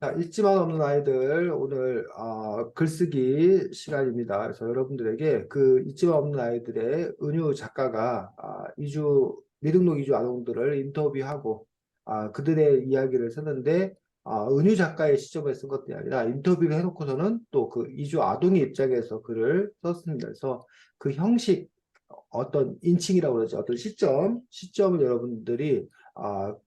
자, 읽지만 없는 아이들 오늘 글쓰기 시간입니다. 그래서 여러분들에게 그 읽지만 없는 아이들의 은유 작가가 미등록 이주 아동들을 인터뷰하고 그들의 이야기를 쓰는데 은유 작가의 시점에 쓴 것이 아니라 인터뷰를 해놓고서는 또 그 이주 아동의 입장에서 글을 썼습니다. 그래서 그 형식 어떤 인칭이라고 그러죠. 어떤 시점을 여러분들이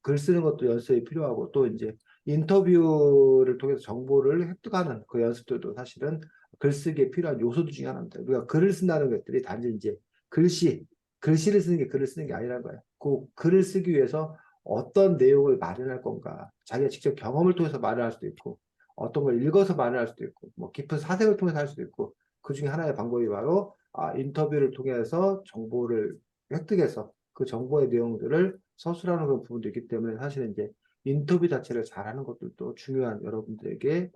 글 쓰는 것도 연습이 필요하고 또 이제 인터뷰를 통해서 정보를 획득하는 그 연습들도 사실은 글쓰기에 필요한 요소들 중에 하나입니다. 우리가 글을 쓴다는 것들이 단지 이제 글씨, 글씨를 쓰는 게 글을 쓰는 게 아니라는 거예요. 그 글을 쓰기 위해서 어떤 내용을 마련할 건가, 자기가 직접 경험을 통해서 말을 할 수도 있고, 어떤 걸 읽어서 말을 할 수도 있고, 뭐 깊은 사색을 통해서 할 수도 있고, 그 중에 하나의 방법이 바로 인터뷰를 통해서 정보를 획득해서 그 정보의 내용들을 서술하는 그런 부분도 있기 때문에 사실은 이제 인터뷰 자체를 잘하는 것들도 중요한 여러분들에게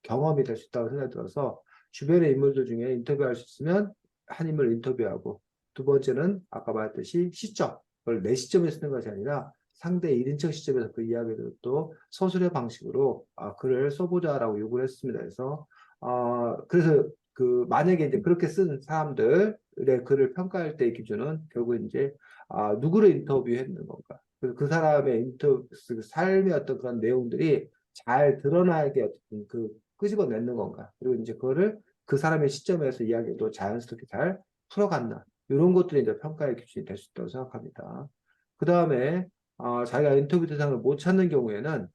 경험이 될 수 있다고 생각이 들어서 주변의 인물들 중에 인터뷰할 수 있으면 한 인물 인터뷰하고 두 번째는 아까 말했듯이 시점, 그걸 내 시점에 쓰는 것이 아니라 상대 1인称 시점에서 그 이야기를 또 서술의 방식으로 글을 써보자라고 요구를 했습니다. 그래서 그 만약에 이제 그렇게 쓴 사람들의 글을 평가할 때의 기준은 결국 이제 누구를 인터뷰했는 건가? 그 사람의 그 삶의 어떤 그런 내용들이 잘 드러나게 어떤 끄집어내는 건가? 그리고 이제 그거를 그 사람의 시점에서 이야기도 자연스럽게 잘 풀어간다. 이런 것들이 이제 평가의 기준이 될 수 있다고 생각합니다. 그 다음에 자기가 인터뷰 대상을 못 찾는 경우에는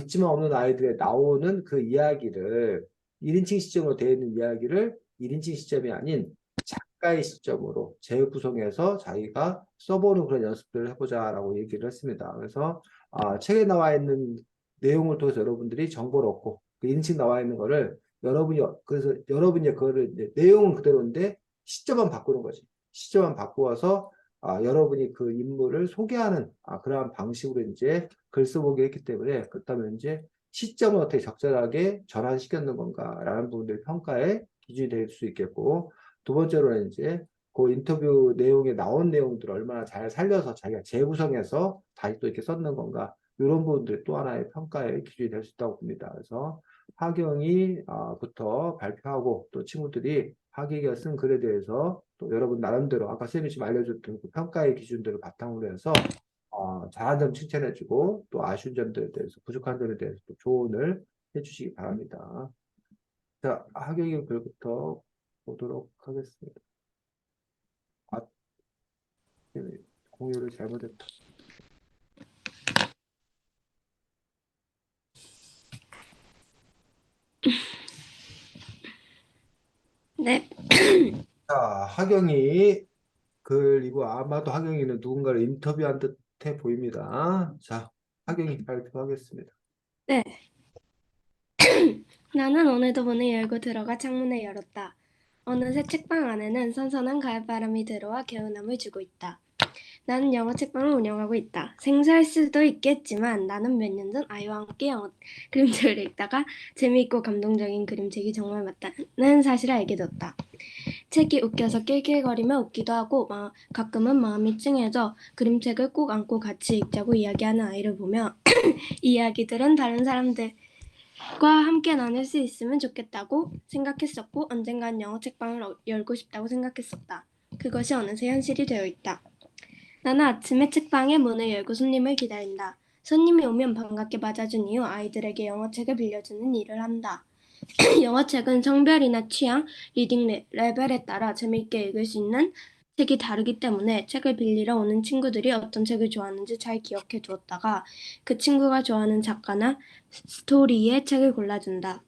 있지만 없는 아이들에 나오는 그 이야기를 1인칭 시점으로 되어 있는 이야기를 1인칭 시점이 아닌 작가의 시점으로 재구성해서 자기가 써보는 그런 연습들을 해보자라고 얘기를 했습니다. 그래서 책에 나와 있는 내용을 통해서 여러분들이 정보를 얻고 그 인식 나와 있는 거를 그래서 여러분이 그거를 내용은 그대로인데 시점만 바꾸는 거지. 시점만 바꾸어서 여러분이 그 인물을 소개하는 그러한 방식으로 이제 글 써보기 했기 때문에 그렇다면 이제 시점을 어떻게 적절하게 전환시켰는 건가라는 부분들이 평가의 기준이 될 수 있겠고 두 번째로는 이제 그 인터뷰 내용에 나온 내용들을 얼마나 잘 살려서 자기가 재구성해서 다시 또 이렇게 썼는 건가 이런 부분들이 또 하나의 평가의 기준이 될 수 있다고 봅니다. 그래서 하경이 부터 발표하고 또 친구들이 하경이가 쓴 글에 대해서 또 여러분 나름대로 아까 쌤이 지금 알려줬던 그 평가의 기준들을 바탕으로 해서 잘한 점 칭찬해주고 또 아쉬운 점들에 대해서 부족한 점에 대해서 또 조언을 해주시기 바랍니다. 자, 하경이 글부터 보도록 하겠습니다. 아, 공유를 잘못했다. 네, 자, 하경이 그리고 아마도 하경이는 누군가를 인터뷰한 듯해 보입니다. 자, 하경이 발표하겠습니다. 네. 나는 오늘도 문을 열고 들어가 창문을 열었다. 어느새 책방 안에는 선선한 가을바람이 들어와 개운함을 주고 있다. 나는 영어 책방을 운영하고 있다. 생소할 수도 있겠지만 나는 몇 년 전 아이와 함께 영어 그림책을 읽다가 재미있고 감동적인 그림책이 정말 맞다는 사실을 알게 되었다. 책이 웃겨서 낄낄거리며 웃기도 하고 가끔은 마음이 찡해져 그림책을 꼭 안고 같이 읽자고 이야기하는 아이를 보며 이야기들은 다른 사람들과 함께 나눌 수 있으면 좋겠다고 생각했었고 언젠간 영어 책방을 열고 싶다고 생각했었다. 그것이 어느새 현실이 되어 있다. 나는 아침에 책방의 문을 열고 손님을 기다린다. 손님이 오면 반갑게 맞아준 이후 아이들에게 영어책을 빌려주는 일을 한다. 영어책은 성별이나 취향, 리딩 레벨에 따라 재미있게 읽을 수 있는 책이 다르기 때문에 책을 빌리러 오는 친구들이 어떤 책을 좋아하는지 잘 기억해 두었다가 그 친구가 좋아하는 작가나 스토리의 책을 골라준다.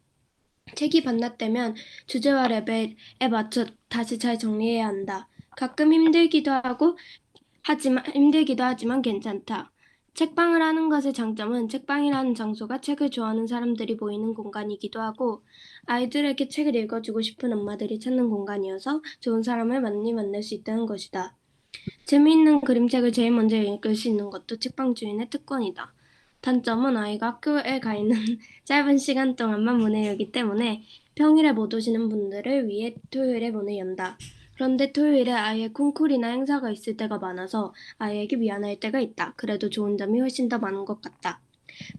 책이 반납되면 주제와 레벨에 맞춰 다시 잘 정리해야 한다. 가끔 힘들기도 하지만 괜찮다. 책방을 하는 것의 장점은 책방이라는 장소가 책을 좋아하는 사람들이 모이는 공간이기도 하고 아이들에게 책을 읽어주고 싶은 엄마들이 찾는 공간이어서 좋은 사람을 많이 만날 수 있다는 것이다. 재미있는 그림책을 제일 먼저 읽을 수 있는 것도 책방 주인의 특권이다. 단점은 아이가 학교에 가 있는 짧은 시간 동안만 문을 열기 때문에 평일에 못 오시는 분들을 위해 토요일에 문을 연다. 그런데 토요일에 아이의 콩쿨이나 행사가 있을 때가 많아서 아이에게 미안할 때가 있다. 그래도 좋은 점이 훨씬 더 많은 것 같다.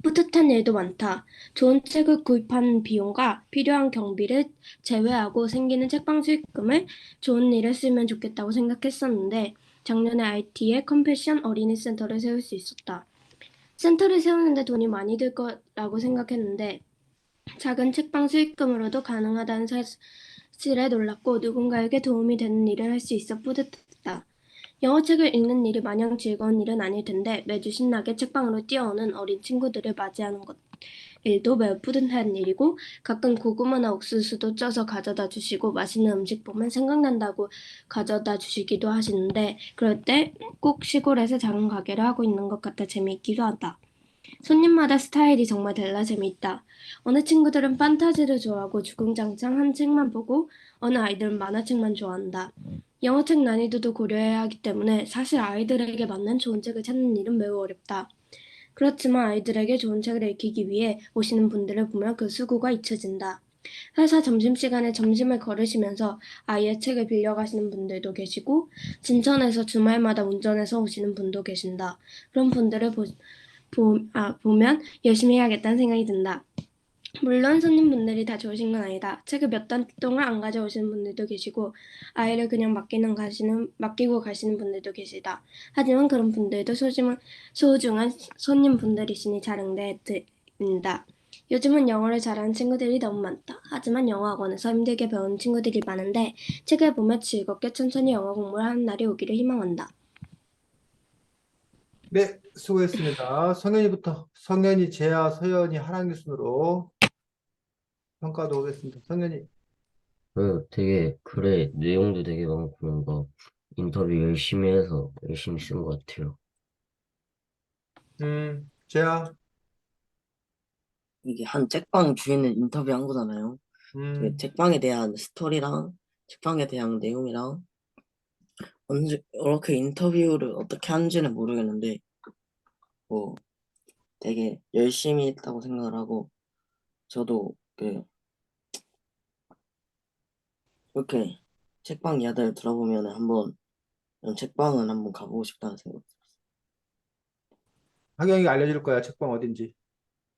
뿌듯한 일도 많다. 좋은 책을 구입하는 비용과 필요한 경비를 제외하고 생기는 책방 수익금을 좋은 일에 쓰면 좋겠다고 생각했었는데 작년에 IT에 컴패션 어린이 센터를 세울 수 있었다. 센터를 세우는데 돈이 많이 들 거라고 생각했는데 작은 책방 수익금으로도 가능하다는 사실에 놀랐고 누군가에게 도움이 되는 일을 할 수 있어 뿌듯했다. 영어책을 읽는 일이 마냥 즐거운 일은 아닐 텐데 매주 신나게 책방으로 뛰어오는 어린 친구들을 맞이하는 일도 매우 뿌듯한 일이고 가끔 고구마나 옥수수도 쪄서 가져다 주시고 맛있는 음식 보면 생각난다고 가져다 주시기도 하시는데 그럴 때 꼭 시골에서 작은 가게를 하고 있는 것 같아 재미있기도 하다. 손님마다 스타일이 정말 달라 재미있다. 어느 친구들은 판타지를 좋아하고 주구장창 한 책만 보고 어느 아이들은 만화책만 좋아한다. 영어책 난이도도 고려해야 하기 때문에 사실 아이들에게 맞는 좋은 책을 찾는 일은 매우 어렵다. 그렇지만 아이들에게 좋은 책을 읽히기 위해 오시는 분들을 보면 그 수고가 잊혀진다. 회사 점심시간에 점심을 걸으시면서 아이의 책을 빌려가시는 분들도 계시고, 진천에서 주말마다 운전해서 오시는 분도 계신다. 그런 분들을 보면 열심히 해야겠다는 생각이 든다. 물론 손님분들이 다 좋으신 건 아니다. 책을 몇 달 동안 안 가져오시는 분들도 계시고 아이를 그냥 맡기고 가시는 분들도 계시다. 하지만 그런 분들도 소중한 손님분들이시니 잘 응대해드린다. 요즘은 영어를 잘하는 친구들이 너무 많다. 하지만 영어 학원에서 힘들게 배우는 친구들이 많은데 책을 보며 즐겁게 천천히 영어 공부를 하는 날이 오기를 희망한다. 네, 수고했습니다. 성현이부터. 성현이, 재아, 서현이, 하랑이 순으로 평가도 오겠습니다. 성현이. 되게 글에 내용도 되게 많고 뭔가 인터뷰 열심히 해서 열심히 쓴 것 같아요. 재아. 이게 한 책방 주인을 인터뷰한 거잖아요. 그 음, 책방에 대한 스토리랑 책방에 대한 내용이랑 언제 이렇게 인터뷰를 어떻게 하는지는 모르겠는데 뭐 되게 열심히 했다고 생각을 하고 저도 그 이렇게 책방 이야기를 들어보면 한번 이런 책방은 한번 가보고 싶다는 생각. 하경이 알려줄 거야. 책방 어딘지.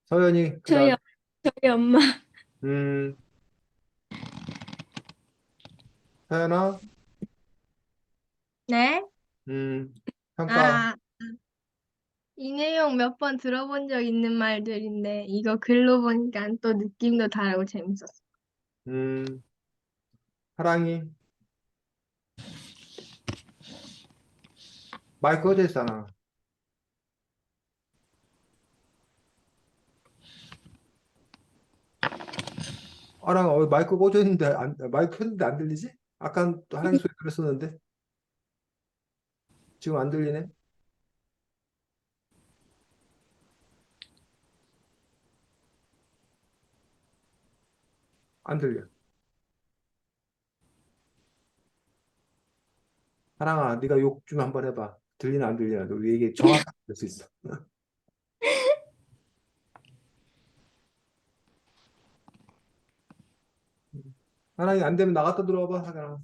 서현이, 그 저희, 다음. 저희 엄마. 음, 서현아. 네? 평가. 아, 이 내용 몇 번 들어본 적 있는 말들인데, 이거 글로 보니까 또 느낌도 다르고 재밌었어. 음, 하랑이. 마이크 꺼져 있잖아. 하랑, 마이크 꺼져 있는데, 마이크 켰는데 안 들리지? 아까 또 하랑이 소리 들었었는데, 지금 안 들리네? 안 들려. 하랑아, 네가 욕 좀 한번 해봐. 들리나 안 들리나? 너 얘기 정확하게 들 수 있어. 하랑이 안 되면 나갔다 들어와봐, 하랑아.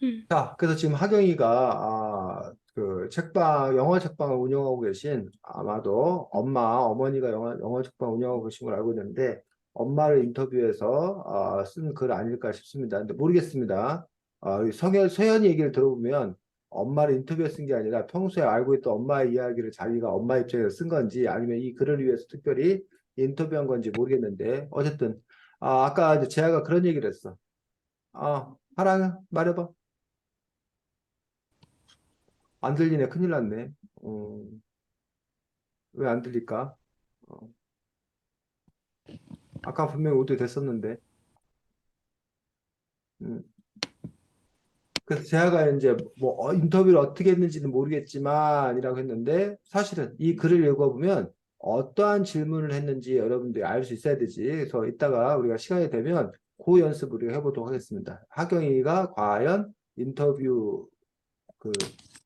음. 자, 그래서 지금 하경이가 그 책방, 영어 책방을 운영하고 계신 아마도 어머니가 영어 책방 운영하고 계신 걸 알고 있는데 엄마를 인터뷰해서 쓴 글 아닐까 싶습니다. 근데 모르겠습니다. 이 서현이 얘기를 들어보면 엄마를 인터뷰해 쓴 게 아니라 평소에 알고 있던 엄마의 이야기를 자기가 엄마 입장에서 쓴 건지 아니면 이 글을 위해서 특별히 인터뷰한 건지 모르겠는데 어쨌든 아까 이제 재아가 그런 얘기를 했어. 하랑 말해봐. 안 들리네. 큰일 났네. 왜 안 들릴까? 어, 아까 분명히 오디오 됐었는데. 음. 그래서 제가 이제 뭐 인터뷰를 어떻게 했는지는 모르겠지만이라고 했는데 사실은 이 글을 읽어보면 어떠한 질문을 했는지 여러분들이 알 수 있어야 되지. 그래서 이따가 우리가 시간이 되면 그 연습을 우리가 해보도록 하겠습니다. 하경이가 과연 인터뷰 그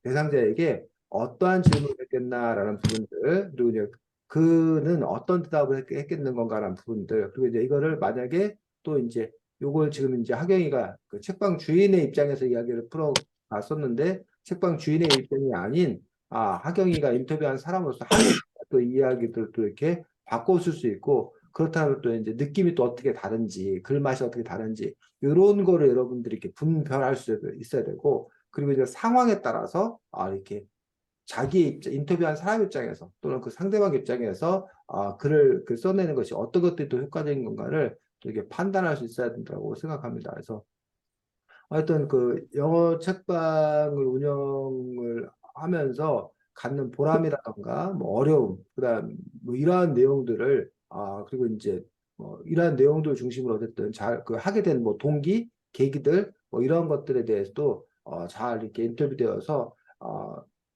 대상자에게 어떠한 질문을 했겠나라는 부분들, 그리고 이제 그는 어떤 대답을 했겠는 건가라는 부분들, 그리고 이제 이거를 만약에 또 이제 요걸 지금 이제 하경이가 그 책방 주인의 입장에서 이야기를 풀어 갔었는데 책방 주인의 입장이 아닌 하경이가 인터뷰한 사람으로서 하경이가 또 이야기들도 이렇게 바꿔줄 수 있고, 그렇다면 또 이제 느낌이 또 어떻게 다른지, 글 맛이 어떻게 다른지, 이런 거를 여러분들이 이렇게 분별할 수 있어야 되고, 그리고 이제 상황에 따라서, 이렇게 인터뷰한 사람 입장에서 또는 그 상대방 입장에서 글을 써내는 것이 어떤 것들이 또 효과적인 건가를 또 이렇게 판단할 수 있어야 된다고 생각합니다. 그래서 하여튼 그 영어 책방을 운영을 하면서 갖는 보람이라던가 뭐 어려움, 그다음 뭐 이러한 내용들을 그리고 이제 뭐 이러한 내용들 중심으로 어쨌든 잘 그 하게 된 뭐 동기, 계기들 뭐 이런 것들에 대해서도 잘 이렇게 인터뷰되어서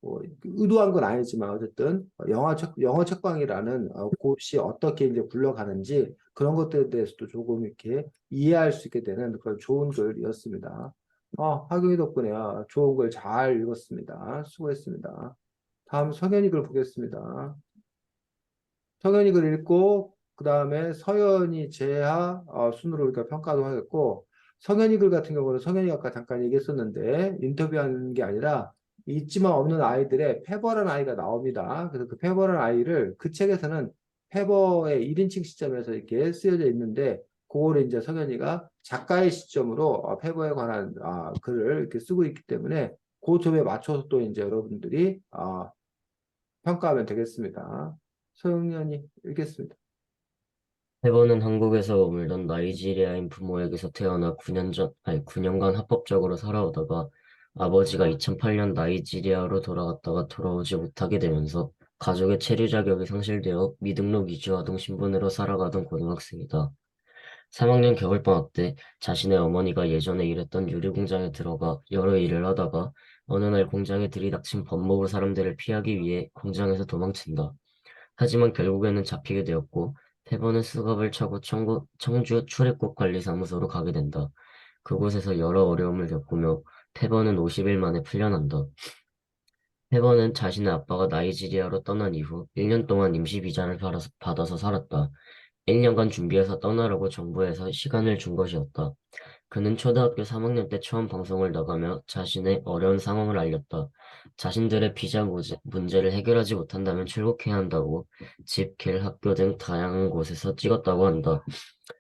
뭐 의도한 건 아니지만 어쨌든 영어 책방이라는 곳이 어떻게 이제 굴러가는지 그런 것들에 대해서도 조금 이렇게 이해할 수 있게 되는 그런 좋은 글이었습니다. 하경이 덕분에 좋은 글 잘 읽었습니다. 수고했습니다. 다음 성현이 글 보겠습니다. 성현이 글 읽고 그 다음에 서연이 재하 순으로 우리가 평가도 하겠고 성현이 글 같은 경우는 성현이가 아까 잠깐 얘기했었는데 인터뷰한 게 아니라 있지만 없는 아이들의 페버란 아이가 나옵니다. 그래서 그 페버란 아이를 그 책에서는 페버의 1인칭 시점에서 이렇게 쓰여져 있는데 그거를 이제 성현이가 작가의 시점으로 페버에 관한 글을 이렇게 쓰고 있기 때문에 그 점에 맞춰서 또 이제 여러분들이 평가하면 되겠습니다. 소영연이 읽겠습니다. 페버는 한국에서 머물던 나이지리아인 부모에게서 태어나 9년간 합법적으로 살아오다가 아버지가 2008년 나이지리아로 돌아갔다가 돌아오지 못하게 되면서 가족의 체류 자격이 상실되어 미등록 이주 아동 신분으로 살아가던 고등학생이다. 3학년 겨울방학 때 자신의 어머니가 예전에 일했던 유리 공장에 들어가 여러 일을 하다가 어느 날 공장에 들이닥친 법무부 사람들을 피하기 위해 공장에서 도망친다. 하지만 결국에는 잡히게 되었고 페버는 수갑을 차고 청주 출입국 관리사무소로 가게 된다. 그곳에서 여러 어려움을 겪으며 페버는 50일 만에 풀려난다. 페버는 자신의 아빠가 나이지리아로 떠난 이후 1년 동안 임시 비자를 받아서 살았다. 1년간 준비해서 떠나라고 정부에서 시간을 준 것이었다. 그는 초등학교 3학년 때 처음 방송을 나가며 자신의 어려운 상황을 알렸다. 자신들의 비자 문제를 해결하지 못한다면 출국해야 한다고 집, 길, 학교 등 다양한 곳에서 찍었다고 한다.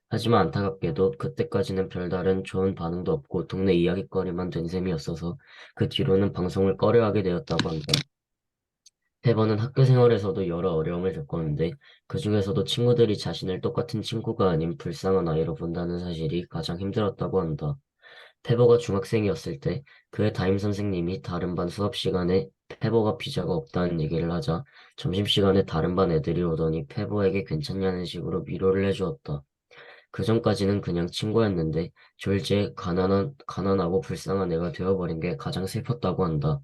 하지만 안타깝게도 그때까지는 별다른 좋은 반응도 없고 동네 이야깃거리만 된 셈이었어서 그 뒤로는 방송을 꺼려하게 되었다고 한다. 페버는 학교 생활에서도 여러 어려움을 겪었는데 그 중에서도 친구들이 자신을 똑같은 친구가 아닌 불쌍한 아이로 본다는 사실이 가장 힘들었다고 한다. 페버가 중학생이었을 때 그의 담임 선생님이 다른 반 수업 시간에 페버가 비자가 없다는 얘기를 하자 점심시간에 다른 반 애들이 오더니 페버에게 괜찮냐는 식으로 위로를 해주었다. 그 전까지는 그냥 친구였는데 졸지에 가난하고 불쌍한 애가 되어버린 게 가장 슬펐다고 한다.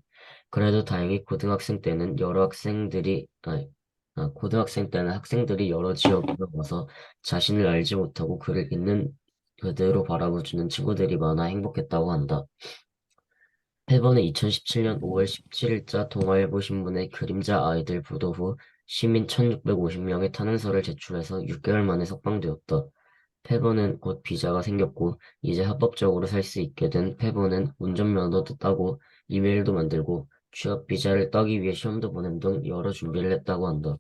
그래도 다행히 고등학생 때는 학생들이 여러 지역에서 와서 자신을 알지 못하고 그를 있는 그대로 바라봐주는 친구들이 많아 행복했다고 한다. 페버는 2017년 5월 17일자 동아일보 신문에 그림자 아이들 보도 후 시민 1650명의 탄원서를 제출해서 6개월 만에 석방되었다. 페버는 곧 비자가 생겼고 이제 합법적으로 살 수 있게 된 페버는 운전면허도 따고 이메일도 만들고 취업 비자를 따기 위해 시험도 보낸 등 여러 준비를 했다고 한다.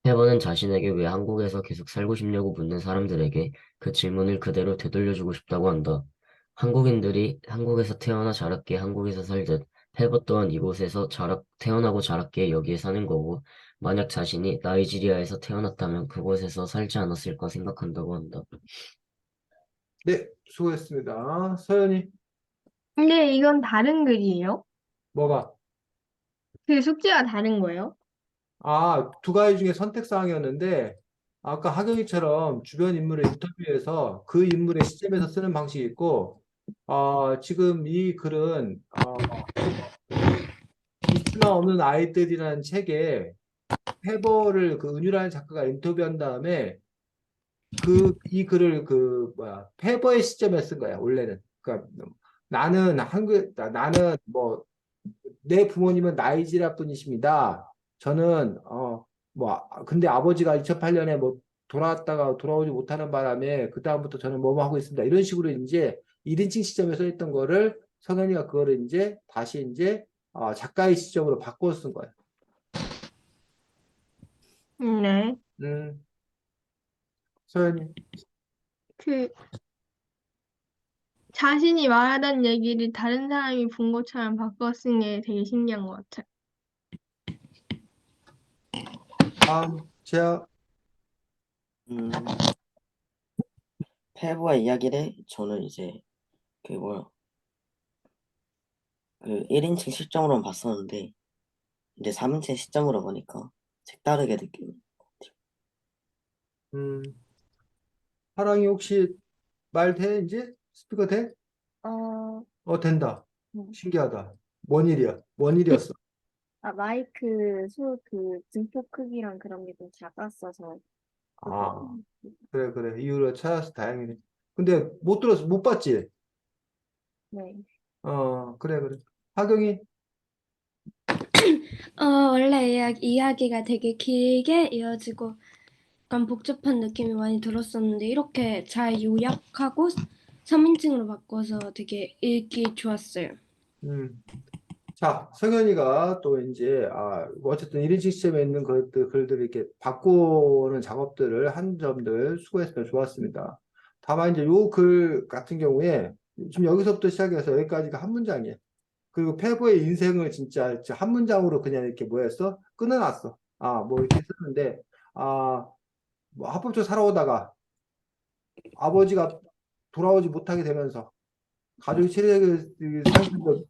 페버는 자신에게 왜 한국에서 계속 살고 싶냐고 묻는 사람들에게 그 질문을 그대로 되돌려주고 싶다고 한다. 한국인들이 한국에서 태어나 자랐기에 한국에서 살듯 페버 또한 이곳에서 태어나고 자랐기에 여기에 사는 거고 만약 자신이 나이지리아에서 태어났다면 그곳에서 살지 않았을까 생각한다고 한다. 네, 수고했습니다. 서연이 근데 이건 다른 글이에요? 뭐가? 그 숙제가 다른 거예요? 두 가지 중에 선택 사항이었는데 아까 하경이처럼 주변 인물을 인터뷰해서 그 인물의 시점에서 쓰는 방식이 있고 지금 이 글은 있지만 없는 아이들이라는 책에 페버를 그 은유라는 작가가 인터뷰한 다음에 이 글을 페버의 시점에 쓴 거야, 원래는. 그러니까 나는 뭐, 내 부모님은 나이지리아 분이십니다. 저는, 근데 아버지가 2008년에 뭐, 돌아왔다가 돌아오지 못하는 바람에, 그다음부터 저는 뭐뭐 하고 있습니다. 이런 식으로 이제 1인칭 시점에 써 있던 거를 성현이가 그거를 이제 다시 이제 작가의 시점으로 바꿔 쓴 거야. 네. 소연이. 그 자신이 말하던 얘기를 다른 사람이 본 것처럼 바꿔 쓴 게 되게 신기한 것 같아요. 제가 음, 페브의 이야기를 저는 이제 그 뭐야 그 1인칭 시점으로 봤었는데 이제 3인칭 시점으로 보니까 색다르게 느껴요. 음, 하랑이 혹시 말 돼? 이제 스피커 돼? 어, 된다. 음. 신기하다. 뭔 일이야? 뭔 일이었어? 마이크 등포 크기랑 그런 게 좀 작았어서 그게 아, 그래, 그래. 이유를 찾아서 다행이네. 근데 못 들었어. 못 봤지? 네. 그래, 그래. 하경이. 원래 이야기가 되게 길게 이어지고 약간 복잡한 느낌이 많이 들었었는데 이렇게 잘 요약하고 3인칭으로 바꿔서 되게 읽기 좋았어요. 음. 자, 성현이가 또 이제, 어쨌든 1인칭 시점에 있는 글들을 이렇게 바꾸는 작업들을 한 점들 수고했으면 좋았습니다. 다만 이제 요 글 같은 경우에 지금 여기서부터 시작해서 여기까지가 한 문장이에요. 그리고 페브의 인생을 진짜 한 문장으로 그냥 이렇게 뭐였어? 끊어놨어. 뭐 이렇게 썼는데, 뭐 합법적으로 살아오다가 아버지가 돌아오지 못하게 되면서 가족이 체력이 상실로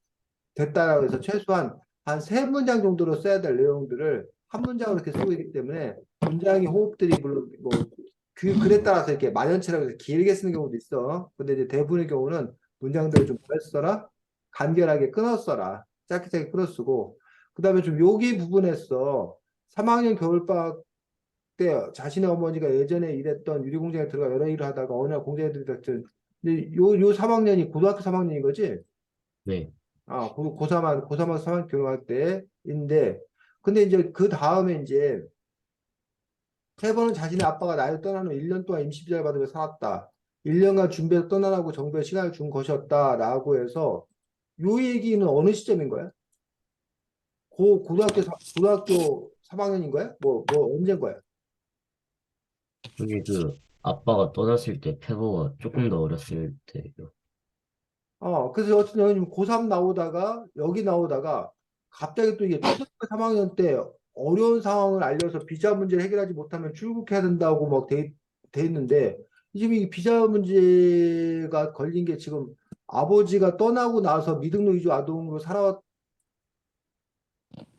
됐다라고 해서 최소한 한 세 문장 정도로 써야 될 내용들을 한 문장으로 이렇게 쓰고 있기 때문에 문장의 호흡들이 물론 뭐 그 글에 따라서 이렇게 만연체라고 해서 길게 쓰는 경우도 있어. 근데 이제 대부분의 경우는 문장들을 좀 오래 써라, 간결하게 끊어 써라, 짧게 짧게 끊어 쓰고 그다음에 좀 여기 부분에서 3학년 겨울방학 때 자신의 어머니가 예전에 일했던 유리공장에 들어가 여러 일을 하다가 어느 날 공장에 들어갔던 근데 요 3학년이 고등학교 3학년인 거지? 네. 고3하고 3학년 결혼할 때인데, 근데 이제 그 다음에 이제 태번은 자신의 아빠가 나를 떠난 후 1년 동안 임시 비자를 받으며 살았다. 1년간 준비해서 떠나라고 정부에 시간을 준 것이었다라고 해서 요 얘기는 어느 시점인 거야? 고등학교 3학년인 거야? 뭐 언제인 거야? 그게 아빠가 떠났을 때 페버가 조금 더 어렸을 때요. 그래서 어쨌든 여기 고3 나오다가 여기 나오다가 갑자기 또 이게 초등학교 3학년 때 어려운 상황을 알려서 비자 문제를 해결하지 못하면 출국해야 된다고 막 돼 있는데 지금 이 비자 문제가 걸린 게 지금 아버지가 떠나고 나서 미등록 이주 아동으로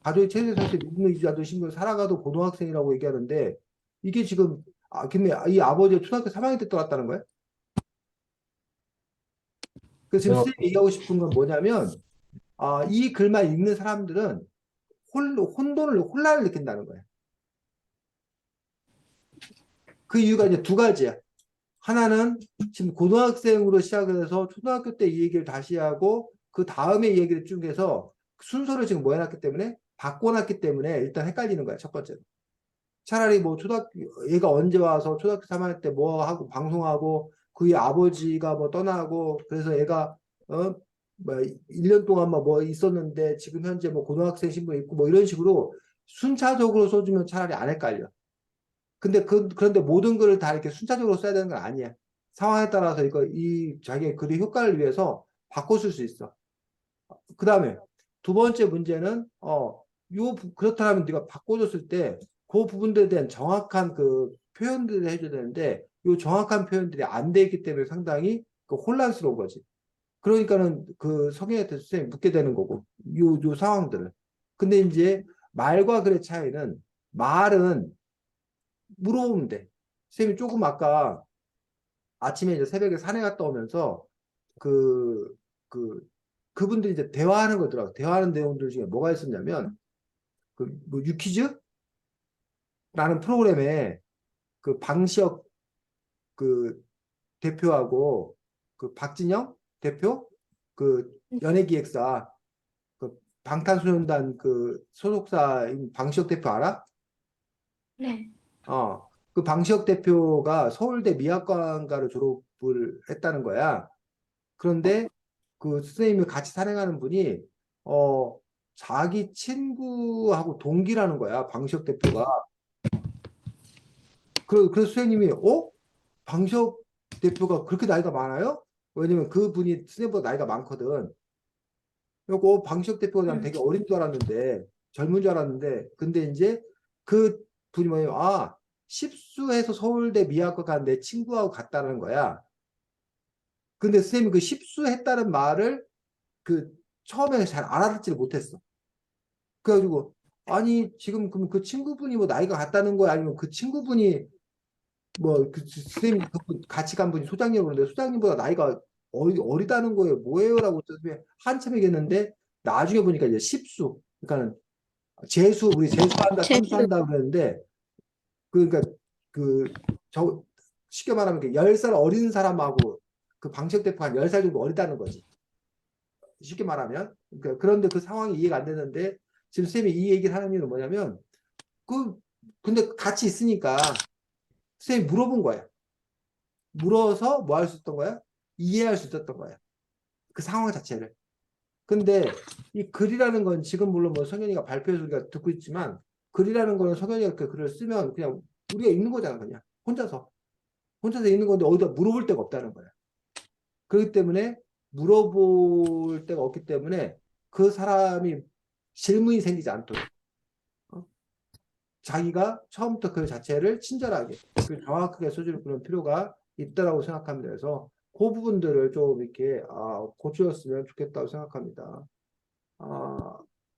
가족이 체제 살때 미등록 이주 아동 신고로 살아가도 고등학생이라고 얘기하는데 이게 지금 근데 이 아버지가 초등학교 3학년 때 떠났다는 거야? 그래서 지금 고등학, 선생님이 얘기하고 싶은 건 뭐냐면 이 글만 읽는 사람들은 혼돈을 느낀다는 거예요. 그 이유가 이제 두 가지야. 하나는 지금 고등학생으로 시작을 해서 초등학교 때 이 얘기를 다시 하고 그 다음에 이 얘기를 쭉 해서 순서를 지금 뭐 해놨기 때문에 바꿔놨기 때문에 일단 헷갈리는 거야. 첫 번째로. 차라리 뭐 얘가 언제 와서 초등학교 3학년 때 뭐 하고 방송하고 그의 아버지가 뭐 떠나고 그래서 얘가 뭐 1년 동안 뭐 있었는데 지금 현재 뭐 고등학생 신분 있고 뭐 이런 식으로 순차적으로 써주면 차라리 안 헷갈려. 근데 그런데 모든 글을 다 이렇게 순차적으로 써야 되는 건 아니야. 상황에 따라서 이 자기의 글의 효과를 위해서 바꿔 쓸 수 있어. 그 다음에 두 번째 문제는 그렇다면 네가 바꿔줬을 때 그 부분들에 대한 정확한 그 표현들을 해줘야 되는데 이 정확한 표현들이 안 돼 있기 때문에 상당히 그 혼란스러운 거지. 그러니까는 그 성인한테 선생님 묻게 되는 거고 요 상황들을. 근데 이제 말과 글의 차이는 말은 물어보면 돼. 선생님이 조금 아까 아침에 이제 새벽에 산에 갔다 오면서 그, 그분들이 이제 대화하는 거더라고. 대화하는 내용들 중에 뭐가 있었냐면, 뭐, 유퀴즈라는 프로그램에 그 방시혁 그 대표하고 그 박진영 대표 그 연예기획사 그 방탄소년단 그 소속사인 방시혁 대표 알아? 네. 그 방시혁 대표가 서울대 미학관가를 졸업을 했다는 거야. 그런데 그 선생님이 같이 산행하는 분이 어 자기 친구하고 동기라는 거야, 방시혁 대표가. 그래서 선생님이, 방시혁 대표가 그렇게 나이가 많아요? 왜냐면 그분이 선생님보다 나이가 많거든. 그리고 방시혁 대표가 난 되게 어린 줄 알았는데, 젊은 줄 알았는데, 근데 이제 그 분이 뭐냐면, 십수해서 서울대 미학과 간 내 친구하고 갔다는 거야. 근데 선생님이 그 십수했다는 말을 그 처음에 잘 알아듣지를 못했어. 그래가지고, 아니, 지금 그럼 그 친구분이 뭐 나이가 같다는 거야? 아니면 그 친구분이 뭐, 선생님, 같이 간 분이 소장님이라고 그러는데, 소장님보다 나이가 어리다는 거예요. 뭐예요라고 한참 얘기했는데, 나중에 보니까 이제 십수. 그러니까는 우리 재수한다, 삼수한다 그랬는데, 그러니까 쉽게 말하면 10살 어린 사람하고 그 방책 대표가 한 10살 정도 어리다는 거지. 쉽게 말하면. 그런데 그 상황이 이해가 안 되는데, 지금 쌤이 이 얘기를 하는 이유는 뭐냐면, 근데 같이 있으니까 쌤이 물어본 거야. 물어서 뭐 할 수 있던 거야? 이해할 수 있었던 거야. 그 상황 자체를. 근데 이 글이라는 건 지금 물론 뭐 성현이가 발표해서 우리가 듣고 있지만, 글이라는 거는 성현이가 그 글을 쓰면 그냥 우리가 읽는 거잖아, 그냥. 혼자서 읽는 건데 어디다 물어볼 데가 없다는 거야. 그렇기 때문에 물어볼 데가 없기 때문에 그 사람이 질문이 생기지 않도록 자기가 처음부터 그 자체를 친절하게 정확하게 써줄 그런 필요가 있다라고 생각합니다. 그래서 그 부분들을 좀 이렇게 고쳐줬으면 좋겠다고 생각합니다.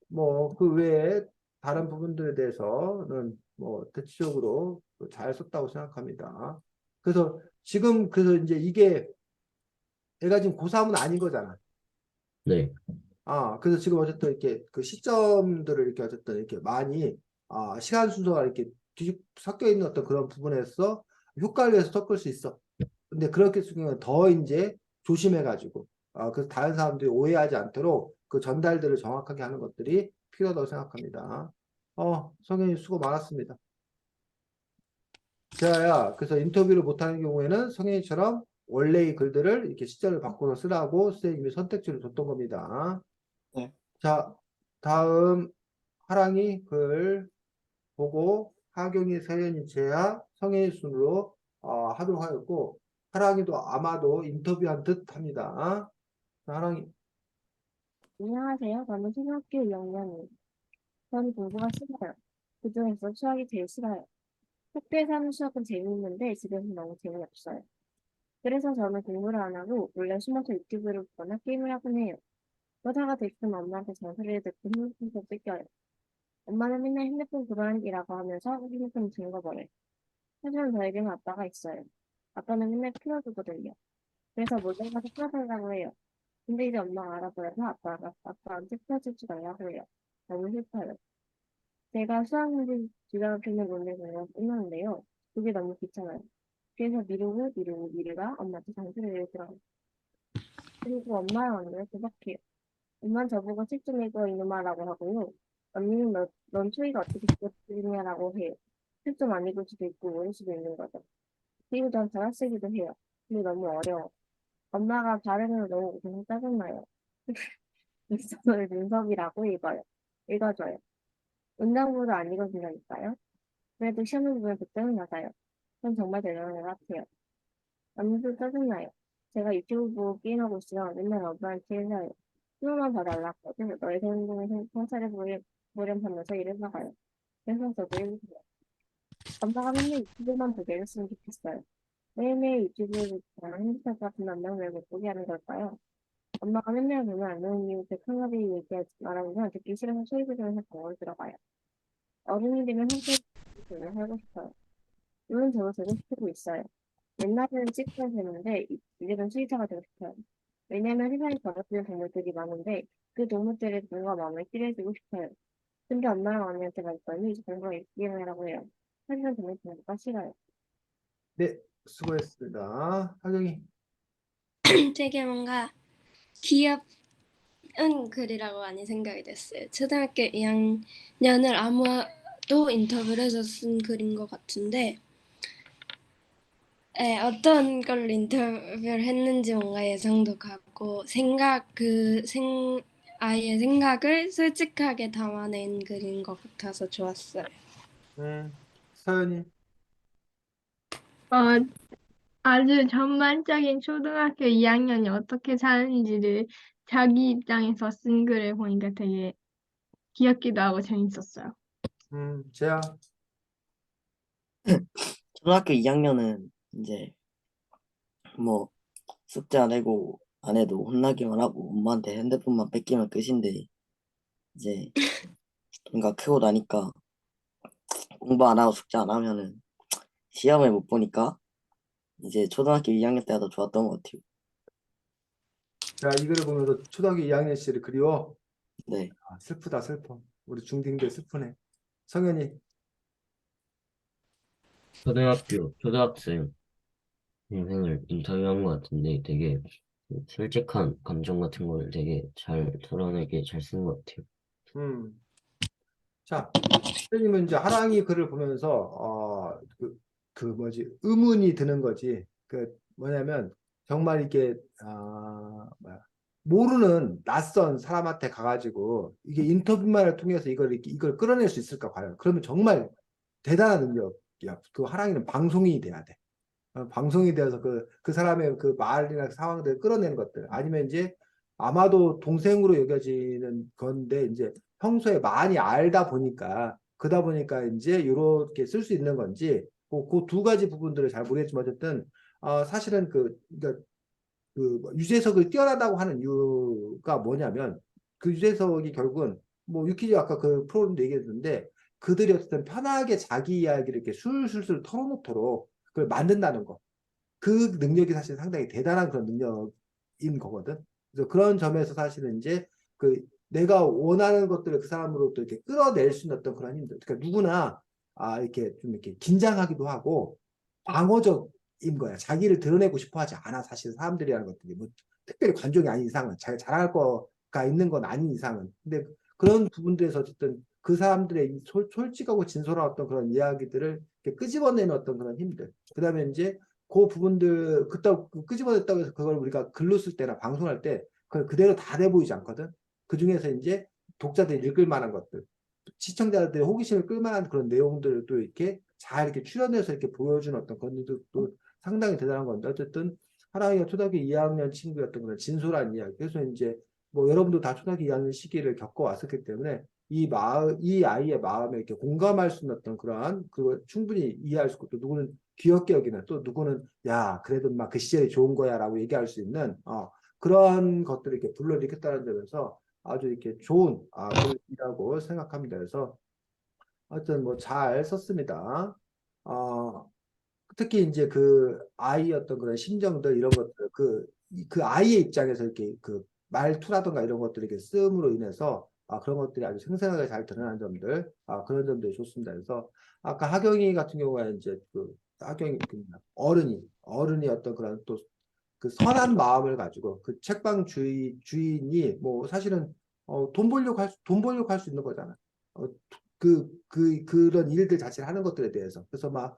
뭐 그 외에 다른 부분들에 대해서는 뭐 대체적으로 잘 썼다고 생각합니다. 그래서 이제 이게 얘가 지금 고3은 아닌 거잖아. 네. 그래서 지금 어쨌든 이렇게 그 시점들을 이렇게 어쨌든 이렇게 많이, 시간 순서가 이렇게 섞여 있는 어떤 그런 부분에서 효과를 위해서 섞을 수 있어. 근데 그렇게 쓰면 더 이제 조심해가지고, 그래서 다른 사람들이 오해하지 않도록 그 전달들을 정확하게 하는 것들이 필요하다고 생각합니다. 성현이 수고 많았습니다. 자야, 그래서 인터뷰를 못하는 경우에는 성현이처럼 원래의 글들을 이렇게 시절을 바꿔서 쓰라고 선생님이 선택지를 줬던 겁니다. 네. 자, 다음 하랑이 글 보고 하경이, 서현이, 재야, 성현이 순으로 하도록 하였고, 하랑이도 아마도 인터뷰한 듯 합니다. 자, 하랑이. 안녕하세요. 저는 초등학교 2학년이에요. 저는 공부가 싫어요. 그중에서 수학이 제일 싫어요. 학교에서 하는 수학은 재미있는데 집에서 너무 재미없어요. 그래서 저는 공부를 안 하고 몰래 숨어서 유튜브를 보거나 게임을 하곤 해요. 그러다가 대충 엄마한테 잔소리를 듣고 핸드폰을 뺏겨요. 엄마는 맨날 핸드폰 그만이라고 하면서 핸드폰 주는 거 버려요. 하지만 저에게는 아빠가 있어요. 아빠는 맨날 풀어주거든요. 그래서 몰래 가서 풀어달라고 해요. 근데 이제 엄마가 알아버려서 아빠한테 풀어줄 줄 알라고 해요. 너무 싫어요. 제가 수학 문제 주저앉히는 문제 보면 끝나는데요. 그게 너무 귀찮아요. 그래서 미루가 엄마한테 잔소리를 들어요. 그리고 엄마랑 언니를 도박해요. 엄마는 저보고 책 좀 읽어 이놈아라고 하고요. 언니는 넌 초이가 어떻게 그렸느냐라고 해요. 책 좀 안 읽을 수도 있고 모를 수도 있는 거죠. 그리고 전 잘쓰기도 해요. 근데 너무 어려워. 엄마가 발음을 너무 그냥 짜증나요. 저를 눈썹이라고 읽어줘요. 문장구도 안 읽어준다니까요. 그래도 시험을 보면 그때는 맞아요. 전 정말 대단한 것 같아요. 언니도 짜증나요. 제가 유튜브 보고 게임하고 있으면 맨날 엄마한테 일러요. 신호만 봐달라고 너의 행동을 성찰해 보렴 하면서 일을 나가요. 그래서 저도 일해요. 엄마가 맨날 유튜브만 보게 해줬으면 좋겠어요. 매일매일 유튜브를 보거나 핸드폰 같은 남자를 왜못 보게 하는 걸까요? 엄마가 맨날 보면 안 좋은 이유 백항아리 얘기하지 말하면서 듣기 싫어서 소리 지르면서 방으로 들어가요. 어른이 되면 한편 살고 싶어요. 물론 저도 되고 싶고 있어요. 옛날에는 치과가 되는데 이제는 수의사가 되고 싶어요. 왜냐면 세상에 더럽히는 동물들이 많은데 그 동물들의 눈과 마음을 치료해주고 싶어요. 근데 엄마랑 언니한테 말했더니 이제 공부가 있기라고 해요. 하지만 저는 공부가 싫어요. 네, 수고했습니다. 하경이. 되게 뭔가 귀엽은 글이라고 많이 생각이 됐어요. 초등학교 2학년을 아무도 인터뷰를 해서 쓴 글인 것 같은데 어떤 걸로 인터뷰를 했는지 뭔가 예상도 가고 아이의 생각을 솔직하게 담아낸 글인 것 같아서 좋았어요. 서연이. 어, 아주 전반적인 초등학교 2학년이 어떻게 사는지를 자기 입장에서 쓴 글을 보니까 되게 귀엽기도 하고 재밌었어요. 재야. 초등학교 2학년은 이제 뭐 숙제 안 해도 혼나기만 하고 엄마한테 핸드폰만 뺏기면 끝인데 이제 뭔가 크고 나니까 공부 안 하고 숙제 안 하면은 시험을 못 보니까 이제 초등학교 2학년 때가 더 좋았던 것 같아요. 자, 이거를 보면서 초등학교 2학년 시를 그리워. 네. 슬프다, 슬퍼. 우리 중딩들 슬프네. 성현이. 초등학생 인생을 인터뷰한 것 같은데 되게 솔직한 감정 같은 걸 되게 잘 드러내게 잘 쓴 것 같아요. 음. 자, 선생님은 이제 하랑이 글을 보면서 그 뭐지 의문이 드는 거지. 그 뭐냐면 정말 이게 뭐야 모르는 낯선 사람한테 가가지고 이게 인터뷰만을 통해서 이걸 끌어낼 수 있을까 과연? 그러면 정말 대단한 능력이야. 그 하랑이는 방송인이 돼야 돼. 방송이 되어서 그 사람의 그 말이나 상황들을 끌어내는 것들. 아니면 이제 아마도 동생으로 여겨지는 건데, 이제 평소에 많이 알다 보니까, 그러다 보니까 이제 이렇게 쓸 수 있는 건지, 그 두 가지 부분들을 잘 모르겠지만, 어쨌든, 사실은 그러니까 유재석을 뛰어나다고 하는 이유가 뭐냐면, 그 유재석이 결국은, 뭐, 유퀴즈 아까 그 프로그램도 얘기했는데, 그들이 어쨌든 편하게 자기 이야기를 이렇게 술술술 털어놓도록 그걸 만든다는 거. 그 능력이 사실 상당히 대단한 그런 능력인 거거든. 그래서 그런 점에서 사실은 이제 그 내가 원하는 것들을 그 사람으로부터 이렇게 끌어낼 수 있는 어떤 그런 힘들. 그러니까 누구나 이렇게 좀 이렇게 긴장하기도 하고 방어적인 거야. 자기를 드러내고 싶어 하지 않아. 사실 사람들이라는 것들이 뭐 특별히 관종이 아닌 이상은 자기가 잘할 거가 있는 건 아닌 이상은. 근데 그런 부분들에서 어쨌든 그 사람들의 솔직하고 진솔한 어떤 그런 이야기들을 이렇게 끄집어내는 어떤 그런 힘들. 그다음에 이제 그 부분들 그따 끄집어냈다고 해서 그걸 우리가 글로 쓸 때나 방송할 때 그걸 그대로 다 돼 보이지 않거든. 그 중에서 이제 독자들이 읽을 만한 것들, 시청자들의 호기심을 끌 만한 그런 내용들을 또 이렇게 잘 이렇게 출연해서 이렇게 보여주는 어떤 건들도 상당히 대단한 건데 어쨌든 하나이가 초등학교 2학년 친구였던 그런 진솔한 이야기. 그래서 이제 뭐 여러분도 다 초등학교 2학년 시기를 겪어왔었기 때문에 이 아이의 마음에 이렇게 공감할 수 있는 어떤 그러한 그걸 충분히 이해할 수 있고 또 누구는 귀엽게 여기는 또 누구는 야 그래도 막 그 시절이 좋은 거야라고 얘기할 수 있는 그런 것들을 이렇게 불러일으켰다는 점에서 아주 이렇게 좋은 글이라고 생각합니다. 그래서 하여튼 뭐 잘 썼습니다. 어, 특히 이제 그 아이였던 그런 심정들 이런 것들 그 아이의 입장에서 이렇게 그 말투라든가 이런 것들을 이렇게 쓰음으로 인해서 그런 것들이 아주 생생하게 잘 드러난 점들 그런 점들이 좋습니다. 그래서 아까 하경이 같은 경우에 이제 그 하경이 어른이 어떤 그런 또 그 선한 마음을 가지고 그 책방 주인이 뭐 사실은 돈 벌려고 할 수 있는 거잖아. 그런 일들 자체를 하는 것들에 대해서 그래서 막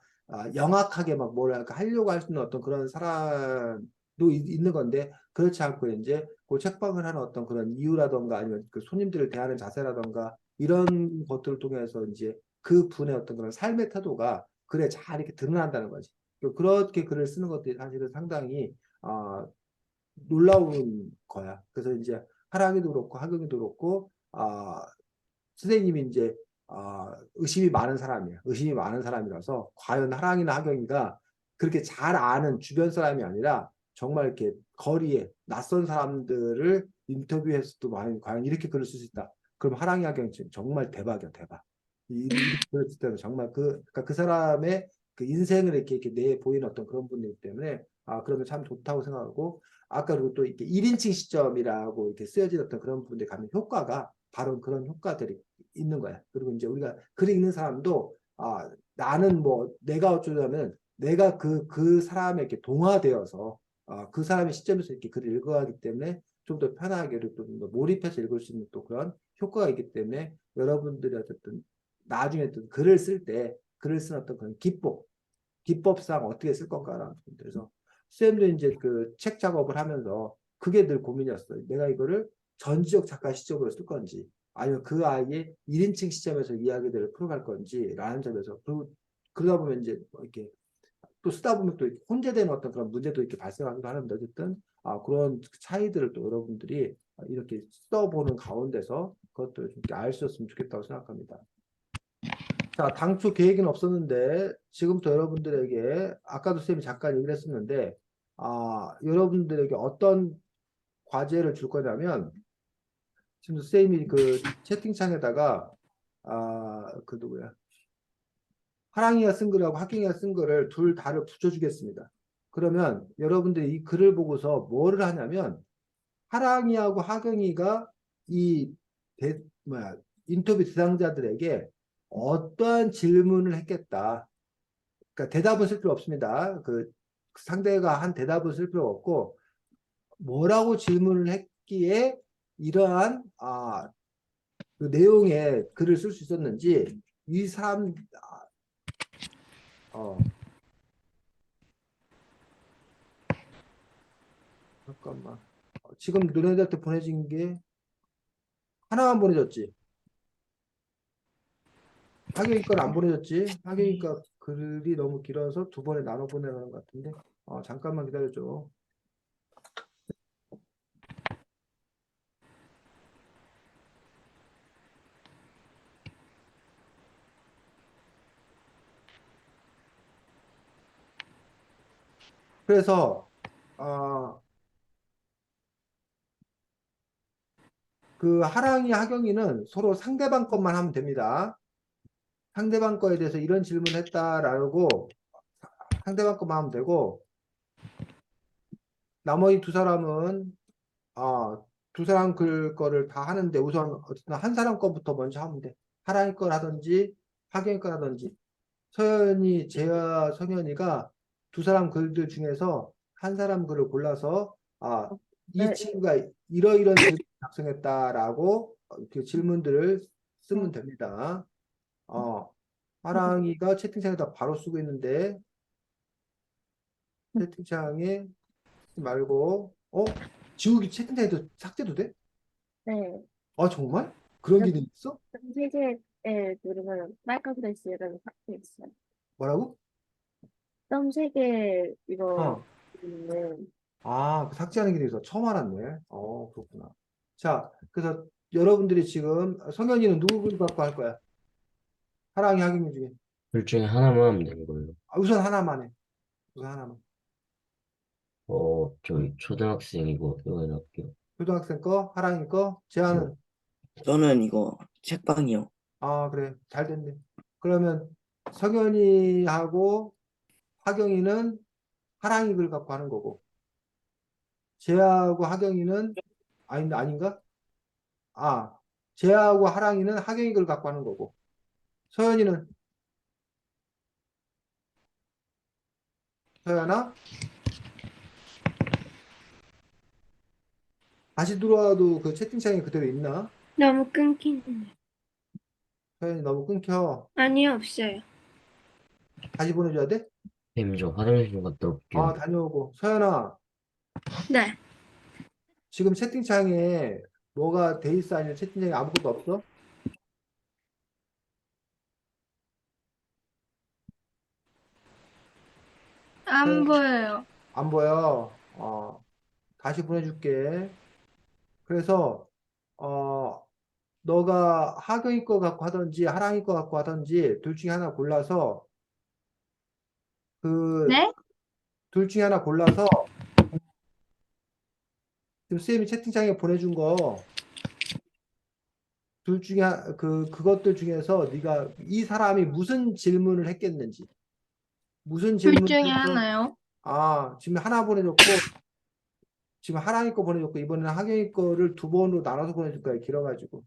영악하게 막 뭐랄까 하려고 할 수 있는 어떤 그런 사람도 있는 건데 그렇지 않고 이제 그 책방을 하는 어떤 그런 이유라던가 아니면 그 손님들을 대하는 자세라던가 이런 것들을 통해서 이제 그 분의 어떤 그런 삶의 태도가 글에 잘 이렇게 드러난다는 거지. 그렇게 글을 쓰는 것들이 사실은 상당히 어, 놀라운 거야. 그래서 이제 하랑이도 그렇고 하경이도 그렇고 선생님이 이제 의심이 많은 사람이에요. 의심이 많은 사람이라서 과연 하랑이나 하경이가 그렇게 잘 아는 주변 사람이 아니라 정말 이렇게 거리에 낯선 사람들을 인터뷰해서도 과연 이렇게 글을 쓸 수 있다. 그럼 하랑이 하경이 정말 대박이야, 대박. 이렇게 글을 쓸 때는 정말 그러니까 그 사람의 그 인생을 이렇게 내 보이는 어떤 그런 분이기 때문에 그러면 참 좋다고 생각하고 아까 그리고 또 이렇게 1인칭 시점이라고 이렇게 쓰여진 어떤 그런 부분들에 가면 효과가 바로 그런 효과들이 있는 거야. 그리고 이제 우리가 글 읽는 사람도 나는 뭐 내가 어쩌냐면 내가 그 사람에 이렇게 동화되어서 그 사람의 시점에서 이렇게 글을 읽어가기 때문에 좀 더 편하게 그리고 좀 더 몰입해서 읽을 수 있는 또 그런 효과가 있기 때문에 여러분들이 어쨌든 나중에 또 글을 쓸 때 글을 쓰는 어떤 그런 기법상 어떻게 쓸 건가라는 부분. 그래서 쌤도 이제 그 책 작업을 하면서 그게 늘 고민이었어요. 내가 이거를 전지적 작가 시점으로 쓸 건지 아니면 그 아이의 1인칭 시점에서 이야기들을 풀어갈 건지라는 점에서 그리고 그러다 보면 이제 뭐 이렇게 또 쓰다 보면 또 혼재되는 어떤 그런 문제도 이렇게 발생하기도 하는데 어쨌든 그런 차이들을 또 여러분들이 이렇게 써보는 가운데서 그것들을 좀 알 수 있으면 좋겠다고 생각합니다. 자, 당초 계획은 없었는데 지금부터 여러분들에게 아까도 쌤이 잠깐 얘기를 했었는데 여러분들에게 어떤 과제를 줄 거냐면 지금 쌤이 그 채팅창에다가 그 누구야 하랑이가 쓴 글하고 하경이가 쓴 글을 둘 다를 붙여주겠습니다. 그러면 여러분들이 이 글을 보고서 뭐를 하냐면 하랑이하고 하경이가 이 인터뷰 대상자들에게 어떠한 질문을 했겠다. 그러니까 대답은 쓸 필요 없습니다. 그 상대가 한 대답은 쓸 필요 없고 뭐라고 질문을 했기에 이러한 그 내용의 글을 쓸 수 있었는지 이 사람 잠깐만 지금 너네들한테 보내진 게 하나만 보내줬지. 하경이 건 안 보내줬지. 하경이 거 글이 너무 길어서 두 번에 나눠 보내는 것 같은데 잠깐만 기다려줘. 그래서 그 하랑이 하경이는 서로 상대방 것만 하면 됩니다. 상대방 거에 대해서 이런 질문을 했다라고 상대방 것만 하면 되고 나머지 두 사람은 두 사람 글 거를 다 하는데 우선 어쨌든 한 사람 거부터 먼저 하면 돼. 하랑이 걸 하든지 하경이 걸 하든지 서연이 재와 성현이가 두 사람 글들 중에서 한 사람 글을 골라서 이 네. 친구가 이러이런 질문을 작성했다라고 그 질문들을 쓰면 됩니다. 하랑이가 채팅창에다 바로 쓰고 있는데 채팅창에 쓰지 말고 지우기 채팅창에도 삭제도 돼? 네. 정말? 그런 기능이 있어? 세 개에 누르면 빨간 글씨를 삭제 있어요. 뭐라고? 점 3개 이거 어. 있는 그 삭제하는 기능이 있어. 처음 알았네. 그렇구나. 자, 그래서 여러분들이 지금 성현이는 누구 글 갖고 할 거야? 하랑이 하경미 중에. 둘 중에 하나만 하면 되는 걸로. 우선 하나만 해. 우선 하나만. 저희 초등학생이고 이거 해놓을게요. 초등학생 거, 하랑이 거, 재하는. 저는 이거 책방이요. 그래. 잘 됐네. 그러면 성현이하고 하경이는 하랑이 글 갖고 하는 거고. 재하고 하경이는 아닌가? 재하고 하랑이는 하경이 글 갖고 하는 거고. 서현이는 서연아? 다시 들어와도 그 채팅창이 그대로 있나? 너무 끊기네. 서연이 너무 끊겨. 아니요, 없어요. 다시 보내줘야 돼? 쌤, 저 화장실 좀 갔다 올게요. 다녀오고. 서연아, 네. 지금 채팅창에 뭐가 돼 있어? 아니면 채팅창에 아무것도 없어? 안 보여요. 안 보여. 다시 보내줄게. 그래서, 너가 하경이 거 갖고 하든지, 하랑이 거 갖고 하든지, 둘 중에 하나 골라서, 네? 둘 중에 하나 골라서, 지금 쌤이 채팅창에 보내준 거, 둘 중에, 그것들 중에서 네가 이 사람이 무슨 질문을 했겠는지, 무슨 둘 질문을 중에 해서, 하나요? 지금 하나 보내줬고, 지금 하랑이 거 보내줬고, 이번에는 하경이 거를 두 번으로 나눠서 보내줄 거야, 길어가지고.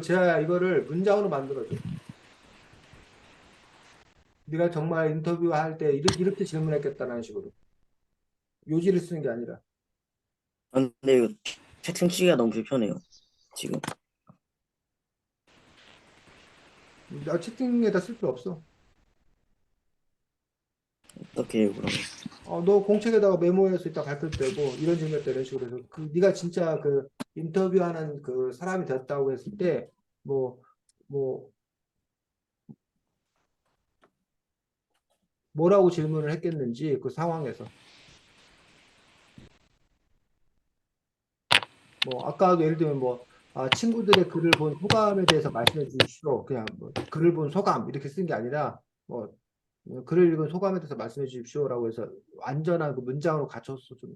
제가 이거를 문장으로 만들어줘. 네가 정말 인터뷰할 때 이렇게 질문했겠다는 식으로. 요지를 쓰는 게 아니라. 아, 근데 이거 채팅 치기가 너무 불편해요. 지금 나 채팅에다 쓸 필요 없어. 어떻게 해요, 그러면? 너 공책에다가 메모해서 이따 발표도 되고 이런 질문했다 이런 식으로 해서 네가 진짜 인터뷰하는 그 사람이 됐다고 했을 때 뭐 뭐 뭐라고 질문을 했겠는지 그 상황에서 뭐 아까도 예를 들면 친구들의 글을 본 소감에 대해서 말씀해 주십시오. 그냥 뭐 글을 본 소감 이렇게 쓴 게 아니라 뭐 글을 읽은 소감에 대해서 말씀해 주십시오라고 해서 완전한 그 문장으로 갖춰서 좀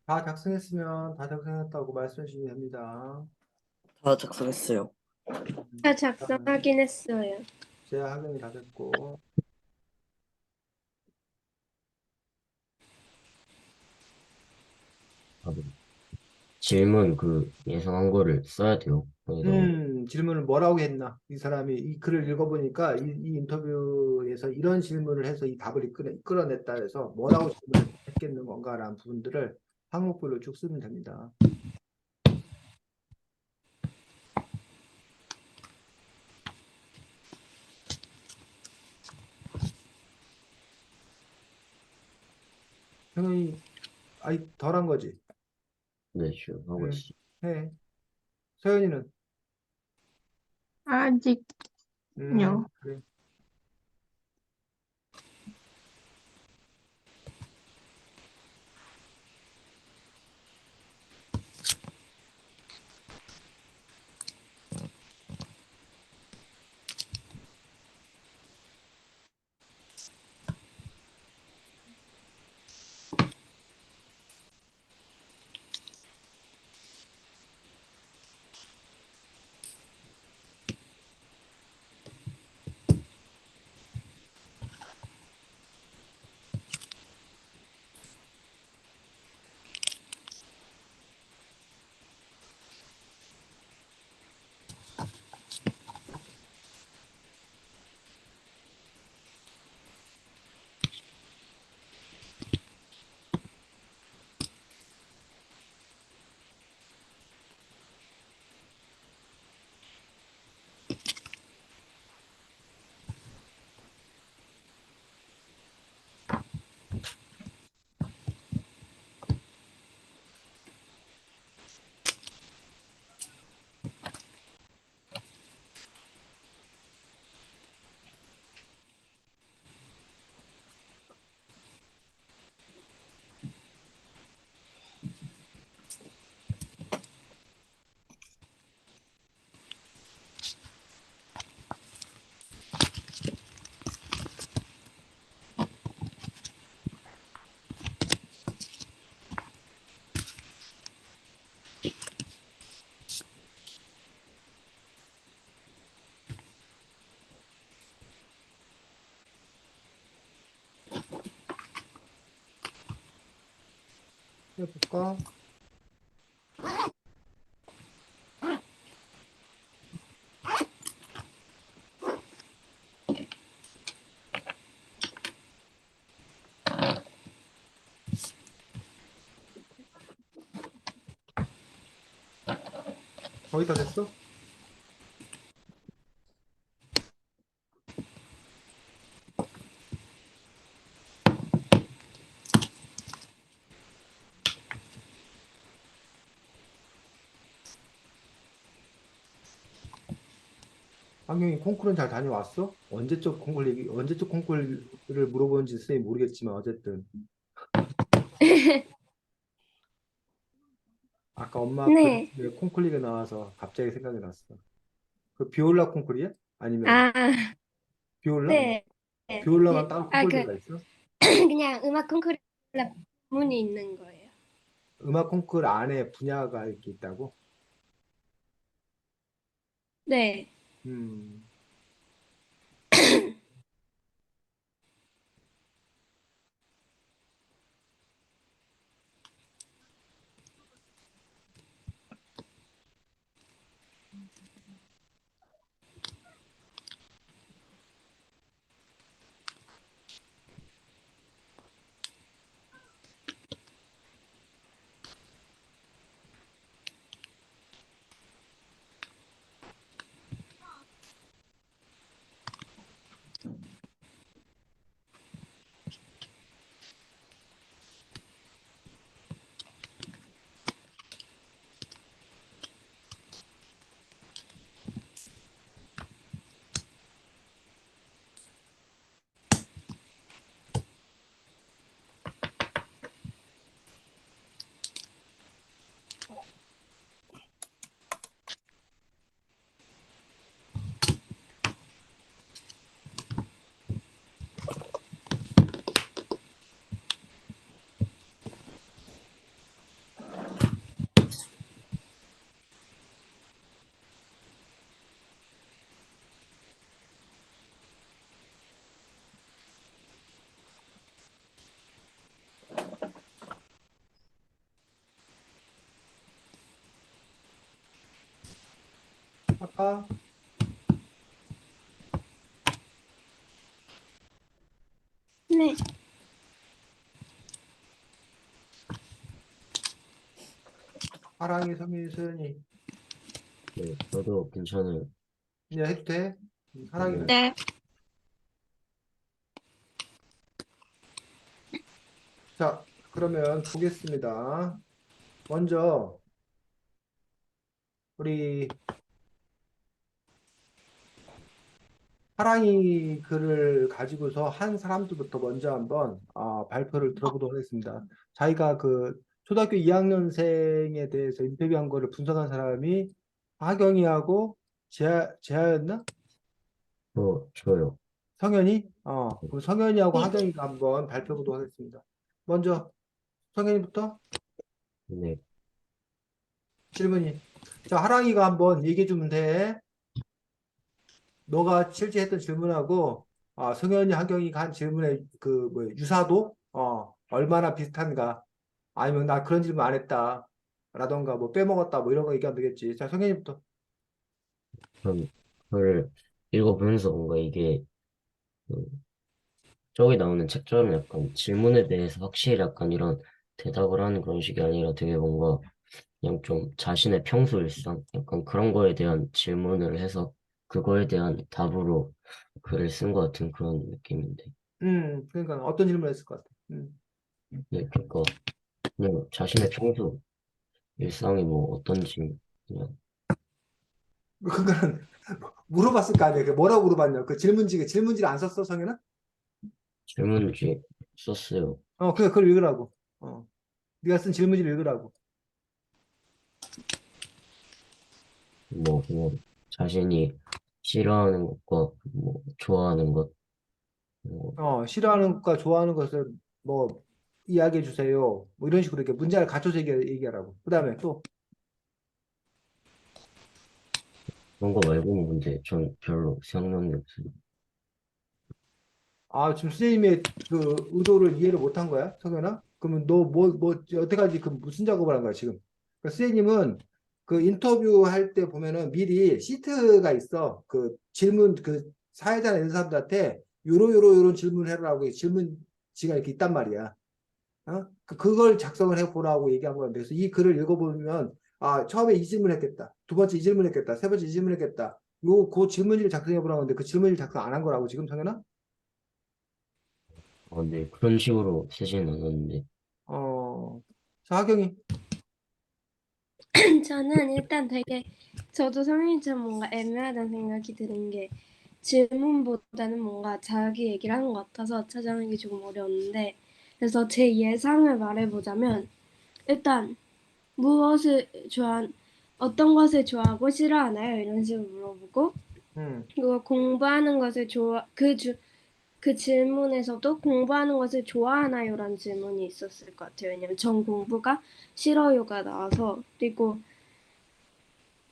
다 작성했다고 말씀해 주시면 됩니다. 다 작성했어요. 다 작성하긴 했어요. 제가 확인이 다 됐고 질문 예상한 거를 써야 돼요. 거기다가. 질문을 뭐라고 했나? 이 사람이 이 글을 읽어보니까 이 인터뷰에서 이런 질문을 해서 이 답을 이끌어냈다 해서 뭐라고 질문을 했겠는 건가라는 부분들을 항목별로 쭉 쓰면 됩니다. 당연히 아니 덜한 거지. 네, 지금 하고 응, 있어요. 해. 서연이는 아직요. 그래. 해볼까? 거의 다 됐어? 한경이 콩쿠르는 잘 다녀왔어? 언제적 콩쿠르를 물어보는지 선생님이 모르겠지만 어쨌든 아까 엄마 그 네. 콩쿨 얘기 나와서 갑자기 생각이 났어. 그 비올라 콩쿨이야? 아니면 아, 비올라? 네. 비올라만 따로 그, 콩쿨대가 있어? 그냥 음악 콘쿠르 문이 있는 거예요. 음악 콩쿨 안에 분야가 이렇게 있다고? 네. 음, 아까 네. 하랑이, 서민이, 소연이 네, 저도 괜찮아요. 그냥 해도 돼? 네, 하랑이는? 네. 자, 그러면 보겠습니다. 먼저 우리 하랑이 글을 가지고서 한 사람들부터 먼저 한번 발표를 들어보도록 하겠습니다. 자기가 그 초등학교 2학년생에 대해서 인터뷰한 거를 분석한 사람이 하경이하고 재하였나? 저요. 성현이? 그럼 성현이하고 하경이가 한번 발표보도록 하겠습니다. 먼저 성현이부터 네. 질문이. 자, 하랑이가 한번 얘기해 주면 돼. 너가 실제 했던 질문하고 성현이, 하경이가 한 질문의 그 뭐 유사도 얼마나 비슷한가? 아니면 나 그런 질문 안 했다. 라던가 뭐 빼먹었다 뭐 이런 거 얘기하면 되겠지. 자, 성현이부터. 전 그걸 읽어보면서 뭔가 이게 그 저기 나오는 책처럼 약간 질문에 대해서 확실히 약간 이런 대답을 하는 그런 식이 아니라 되게 뭔가 그냥 좀 자신의 평소 일상 약간 그런 거에 대한 질문을 해서 그거에 대한 답으로 글을 쓴 것 같은 그런 느낌인데. 그러니까 어떤 질문을 했을 것 같아. 네, 그러니까 그냥 자신의 평소 일상이 뭐 어떤지 그냥 그거는 물어봤을 거 아니야. 그 뭐라고 물어봤냐. 그 질문지를 안 썼어, 성현아? 질문지 썼어요. 그래, 그걸 읽으라고. 네가 쓴 질문지를 읽으라고. 뭐 그냥 자신이 싫어하는 것과 뭐 좋아하는 것 뭐 싫어하는 것과 좋아하는 것을 뭐 이야기해 주세요. 뭐 이런 식으로 이렇게 문장을 갖춰서 얘기하라고. 그 다음에 또, 그런 거 말고는 근데 전 별로 생각나는 게 없어요. 지금 선생님의 그 의도를 이해를 못한 거야, 성현아? 그러면 너 여태까지 그 무슨 작업을 한 거야, 지금? 그러니까 선생님은 그 인터뷰 할 때 보면은 미리 시트가 있어. 그 질문, 그 사회자나 이런 사람들한테 요런 질문을 해라고 질문지가 이렇게 있단 말이야. 그걸 작성을 해보라고 얘기한 건데, 그래서 이 글을 읽어보면, 처음에 이 질문 했겠다. 두 번째 이 질문 했겠다. 세 번째 이 질문 했겠다. 그 질문지를 작성해보라고 하는데, 그 질문지를 작성 안 한 거라고, 지금 성현아? 네, 그런 식으로 쓰진 않았는데 자, 하경이. 저는 일단 저도 성인이처럼 뭔가 애매하다는 생각이 드는 게 질문보다는 뭔가 자기 얘기를 하는 것 같아서 찾아내는 게 조금 어려웠는데 그래서 제 예상을 말해보자면 일단 무엇을 어떤 것을 좋아하고 싫어하나요? 이런 식으로 물어보고 음, 그리고 공부하는 것을 그 질문에서도 공부하는 것을 좋아하나요? 라는 질문이 있었을 것 같아요. 왜냐면 전 공부가 싫어요가 나와서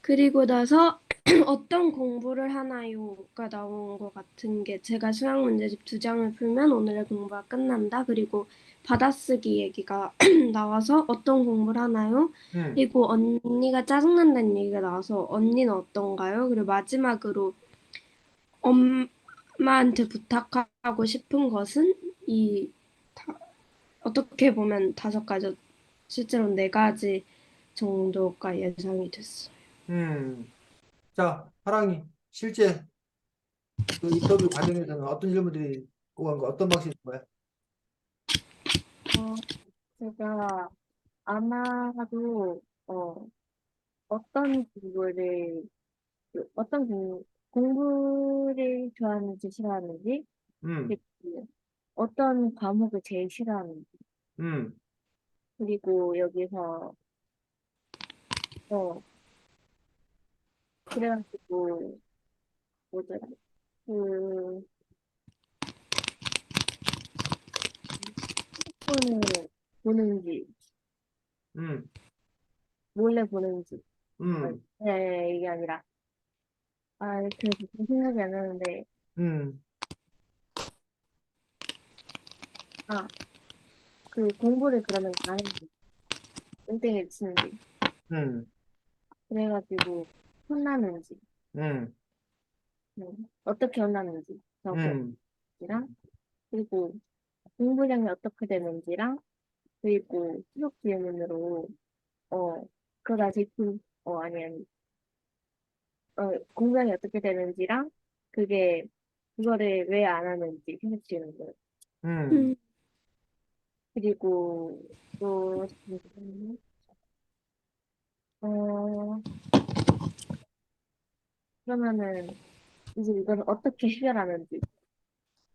그리고 나서 어떤 공부를 하나요가 나온 것 같은 게 제가 수학 문제집 2장을 풀면 오늘의 공부가 끝난다. 그리고 받아쓰기 얘기가 나와서 어떤 공부를 하나요? 음, 그리고 언니가 짜증난다는 얘기가 나와서 언니는 어떤가요? 그리고 마지막으로 엄마한테 부탁하고 싶은 것은 이 다- 어떻게 보면 5가지, 실제로 4가지 정도가 예상이 됐어요. 음. 자, 하랑이. 실제 그 인터뷰 과정에서는 어떤 질문들이 오간 거, 어떤 방식인 거야? 어, 제가 아마도 어떤 공부를 공부를 좋아하는지 싫어하는지 음, 그리고 어떤 과목을 제일 싫어하는지 음, 그리고 여기서 어 그래가지고 뭐더라 그 핸드폰을 보는지 음, 몰래 보는지 음, 네, 이게 아니라 그 무슨 생각이 안 나는데 음, 아 그 공부를 그러면 안 했는지 땡땡이 치는지 음, 그래가지고 혼나는지 음, 어떻게 혼나는지 음, 정확히랑 그리고 공부량이 어떻게 되는지랑 그리고 수업 질문으로 어 그거 아직 아니 공부량이 어떻게 되는지랑 그게 그거를 왜 안 하는지 계속 질문 거예요. 음. 음, 그리고 또 잠시만요. 어, 그러면은 이제 이걸 어떻게 해결하는지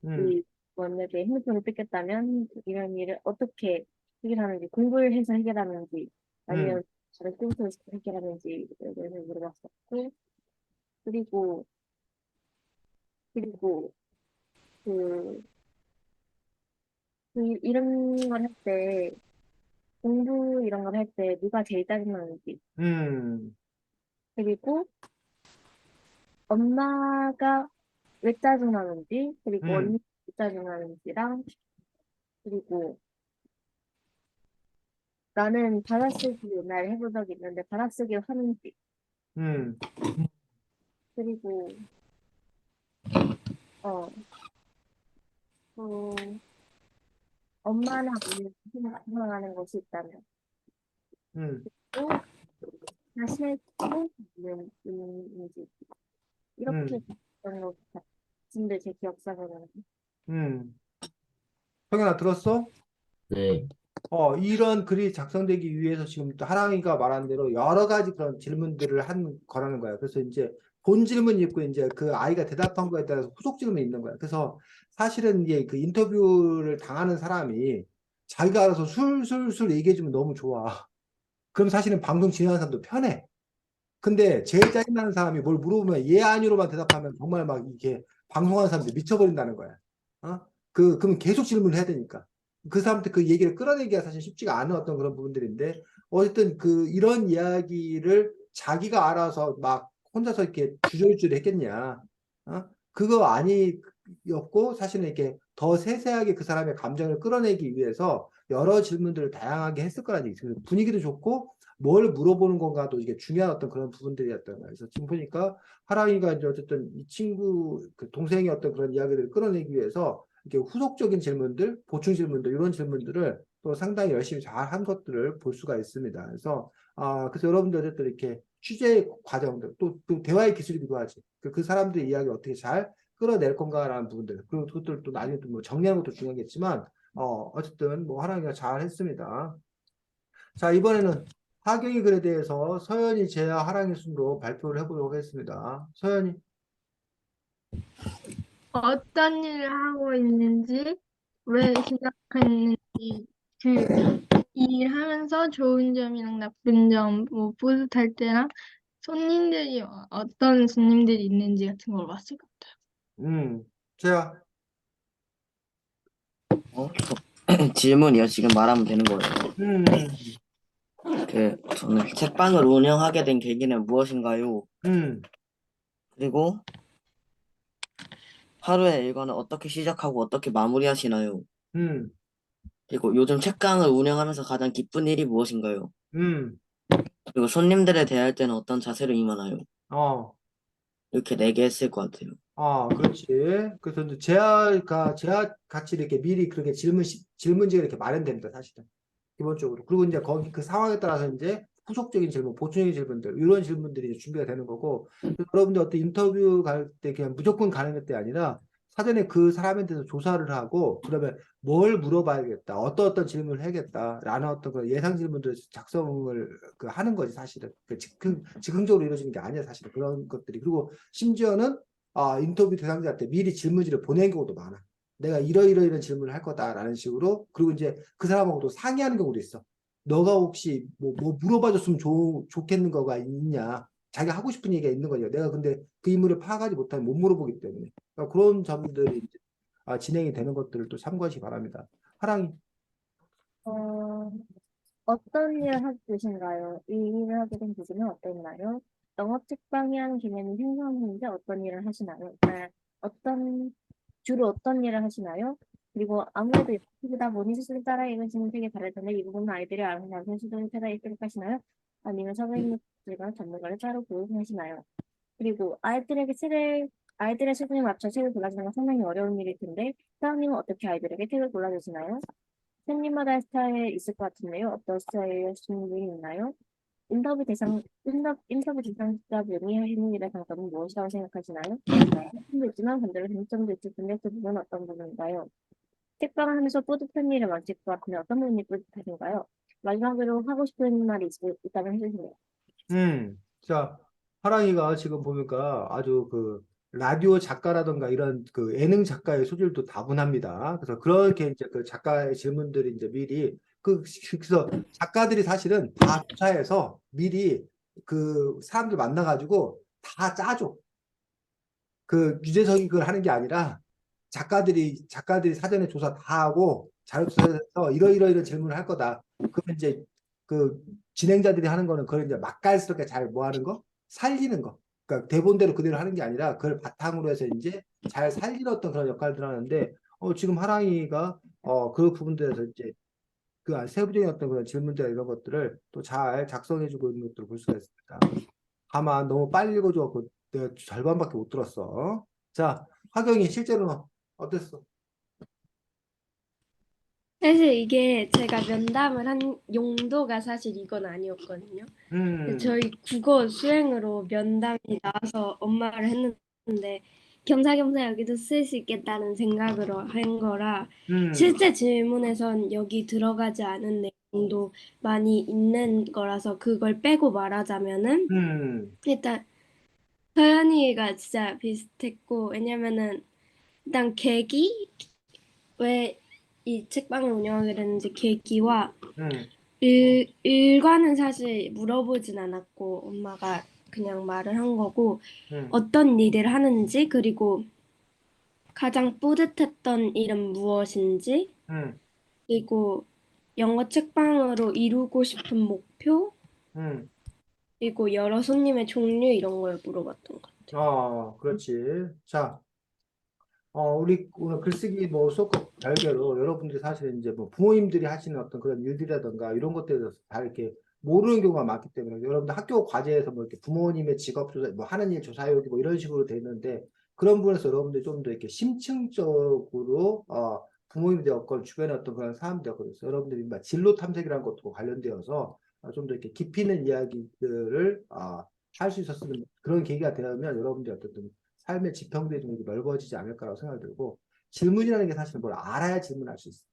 음, 이 만약에 핸드폰을 뺏겼다면 이런 일을 어떻게 해결하는지 공부를 해서 해결하는지 음, 아니면 다른 곳에서 해결하는지에 대해서 물어봤었고 그리고 그리고 그, 이런 걸 할 때 공부 이런 걸 할 때 누가 제일 짜증나는지 음, 그리고 엄마가 왜 짜증나는지 그리고 언니 음, 왜 짜증나는지랑 그리고 나는 받아쓰기 옛날에 해본 적이 있는데 받아쓰기 하는지 음, 그리고 어 또 엄마나 아니면 생각하는 것이 있다면 음, 또 자신의 꿈은 있는지 이렇게 음, 했던 것 같은데 제 기억상으로는 음. 성현아, 들었어? 네, 이런 글이 작성되기 위해서 지금 또 하랑이가 말한 대로 여러 가지 그런 질문들을 한 거라는 거야. 그래서 이제 본 질문이 있고 이제 그 아이가 대답한 거에 따라서 후속 질문이 있는 거야. 그래서 사실은 이게 그 인터뷰를 당하는 사람이 자기가 알아서 술술술 얘기해주면 너무 좋아. 그럼 사실은 방송 진행하는 사람도 편해. 근데 제일 짜증나는 사람이 뭘 물어보면 예, 아니로만 대답하면 정말 막 이렇게 방송하는 사람들 미쳐버린다는 거야. 그럼 계속 질문을 해야 되니까. 그 사람한테 그 얘기를 끌어내기가 사실 쉽지가 않은 어떤 그런 부분들인데, 어쨌든 이런 이야기를 자기가 알아서 막 혼자서 이렇게 주저주저 했겠냐. 그거 아니었고, 사실은 이렇게 더 세세하게 그 사람의 감정을 끌어내기 위해서 여러 질문들을 다양하게 했을 거라는 얘기죠. 분위기도 좋고, 뭘 물어보는 건가도 이게 중요한 어떤 그런 부분들이었던 거예요. 그래서 지금 보니까 하랑이가 이제 어쨌든 이 친구, 그 동생의 어떤 그런 이야기들을 끌어내기 위해서 이렇게 후속적인 질문들, 보충 질문들, 이런 질문들을 또 상당히 열심히 잘 한 것들을 볼 수가 있습니다. 그래서 여러분들 어쨌든 이렇게 취재 과정들, 또 대화의 기술이기도 하지. 그 사람들의 이야기를 어떻게 잘 끌어낼 건가라는 부분들, 그리고 그것들 또 나중에 또 뭐 정리하는 것도 중요하겠지만, 어쨌든 뭐 하랑이가 잘 했습니다. 자, 이번에는 하경의 글에 대해서 서연이, 제야, 하랑의 순으로 발표를 해보도록 하겠습니다. 서연이. 어떤 일을 하고 있는지, 왜 시작했는지, 그 일하면서 좋은 점이랑 나쁜 점, 뭐 뿌듯할 때랑 손님들이 어떤 손님들이 있는지 같은 걸 봤을 것 같아요. 제야. 어? 질문이요. 지금 말하면 되는 거예요. 음, 저는 책방을 운영하게 된 계기는 무엇인가요? 음, 그리고 하루의 일과는 어떻게 시작하고 어떻게 마무리하시나요? 음, 그리고 요즘 책방을 운영하면서 가장 기쁜 일이 무엇인가요? 음, 그리고 손님들을 대할 때는 어떤 자세로 임하나요? 어, 이렇게 네 개 했을 것 같아요. 그렇지. 그래서 이제 제야 같이 이렇게 미리 그렇게 질문지가 이렇게 마련됩니다, 사실은. 기본적으로. 그리고 이제 거기 그 상황에 따라서 이제 후속적인 질문, 보충적인 질문들, 이런 질문들이 이제 준비가 되는 거고, 여러분들 어떤 인터뷰 갈 때 그냥 무조건 가는 것이 아니라 사전에 그 사람에 대해서 조사를 하고, 그러면 뭘 물어봐야겠다, 어떤 질문을 해야겠다라는 어떤 그 예상 질문들을 작성을 하는 거지, 사실은. 즉흥적으로 이루어지는 게 아니야, 사실은. 그런 것들이. 그리고 심지어는 인터뷰 대상자한테 미리 질문지를 보낸 경우도 많아. 내가 이러이러이런 질문을 할 거다라는 식으로. 그리고 이제 그 사람하고도 상의하는 경우도 있어. 너가 혹시 뭐 물어봐줬으면 좋겠는 거가 있냐. 자기가 하고 싶은 얘기가 있는 거냐. 내가 근데 그 인물을 파악하지 못하면 못 물어보기 때문에. 그러니까 그런 점들이 이제, 진행이 되는 것들을 또 참고하시기 바랍니다. 하랑이. 어, 어떤 일을 하고 계신가요? 이 일을 하게 된 계기는 어땠나요? 영업 책방이라는 개념이 생성했는데 어떤 일을 하시나요? 주로 어떤 일을 하시나요? 그리고 아무래도 이다 보니 스스로 따라 읽으시는 책이 다를 텐데 이 부분은 아이들이 알아서 나중에 수동을 찾아 읽도록 하시나요? 아니면 선생님들과 전문가를 따로 교육하시나요? 그리고 아이들의 수준에 맞춰 책을 골라주는 건 상당히 어려운 일일 텐데 사장님은 어떻게 아이들에게 책을 골라주시나요? 팬님마다 스타일 있을 것 같은데요. 어떤 스타일의 하시는 분이 있나요? 인터뷰 대상자분이 하시는 일의 장점은 무엇이라고 생각하시나요? 장점도 있지만 반대로 단점도 있을 텐데 그 부분은 어떤 부분인가요? 책방을 하면서 뿌듯한 일을 마칠 것 같은데 어떤 부분이 뿌듯하신가요? 마지막으로 하고 싶은 말이 있다면 해주세요. 자, 하랑이가 지금 보니까 아주 그 라디오 작가라든가 이런 그 예능 작가의 소질도 다분합니다. 그래서 그렇게 이제 그 작가의 질문들이 이제 미리 그래서 작가들이 사실은 다 조사해서 미리 그 사람들 만나가지고 다 짜줘. 그 유재석이 그걸 하는 게 아니라 작가들이 사전에 조사 다 하고 자료 조사해서 이런 질문을 할 거다. 그러면 이제 그 진행자들이 하는 거는 그걸 이제 맛깔스럽게 잘 뭐 하는 거? 살리는 거. 그러니까 대본대로 그대로 하는 게 아니라 그걸 바탕으로 해서 이제 잘 살리는 어떤 그런 역할들을 하는데 지금 하랑이가 그 부분들에서 이제 그 세부적인 어떤 그런 질문들 이런 것들을 또 잘 작성해주고 있는 것들을 볼 수가 있습니다. 다만 너무 빨리 읽어줘갖고 내가 절반밖에 못 들었어. 자, 하경이 실제로는 어땠어? 사실 이게 제가 면담을 한 용도가 사실 이건 아니었거든요. 저희 국어 수행으로 면담이 나와서 엄마를 했는데 겸사겸사 여기도 쓸 수 있겠다는 생각으로 한 거라 실제 질문에선 여기 들어가지 않은 내용도 많이 있는 거라서 그걸 빼고 말하자면은 일단 서연이가 진짜 비슷했고 왜냐면은 일단 계기 왜 이 책방을 운영하게 됐는지 계기와 일과는 사실 물어보진 않았고 엄마가 그냥 말을 한 거고 어떤 일을 하는지 그리고 가장 뿌듯했던 일은 무엇인지 그리고 영어 책방으로 이루고 싶은 목표 그리고 여러 손님의 종류 이런 걸 물어봤던 것 같아요. 그렇지. 자, 우리 오늘 글쓰기 뭐 수업 별개로 여러분들이 사실은 이제 뭐 부모님들이 하시는 어떤 그런 일들이라든가 이런 것들에 대해서 다 이렇게 모르는 경우가 많기 때문에 여러분들 학교 과제에서 뭐 이렇게 부모님의 직업 조사, 뭐 하는 일 조사요기 뭐 이런 식으로 돼 있는데 그런 부분에서 여러분들이 좀 더 이렇게 심층적으로 부모님들 어건 주변에 어떤 그런 사람들 어건 있어 여러분들이 막 진로 탐색이라는 것도 관련되어서 좀 더 이렇게 깊이 있는 이야기들을 할 수 있었으면 그런 계기가 되면 여러분들이 어쨌든 삶의 지평들이 좀 이렇게 넓어지지 않을까라고 생각이 들고 질문이라는 게 사실 뭘 알아야 질문할 수 있어.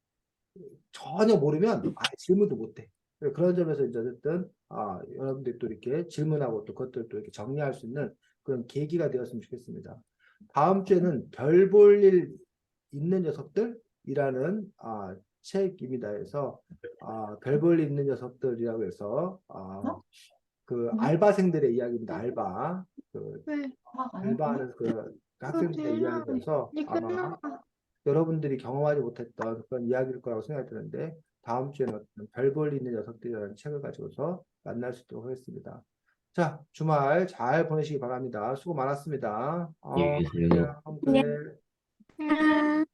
전혀 모르면 아예 질문도 못해. 그런 점에서 이제 어쨌든 여러분들이 또 이렇게 질문하고 또 그것들을 또 이렇게 정리할 수 있는 그런 계기가 되었으면 좋겠습니다. 다음 주에는 별 볼 일 있는 녀석들이라는 책입니다. 해서 별 볼 일 있는 녀석들이라고 해서 그 알바생들의 이야기입니다. 알바. 그 네. 알바하는 그 학생들의 이야기여서 이 아마 끝나가. 여러분들이 경험하지 못했던 그런 이야기일 거라고 생각이 드는데 다음 주에는 어떤 별 볼 일 있는 녀석들이라는 책을 가지고서 만날 수 있도록 하겠습니다. 자, 주말 잘 보내시기 바랍니다. 수고 많았습니다. 안녕히 계세요. 그냥 네. 그래. 음.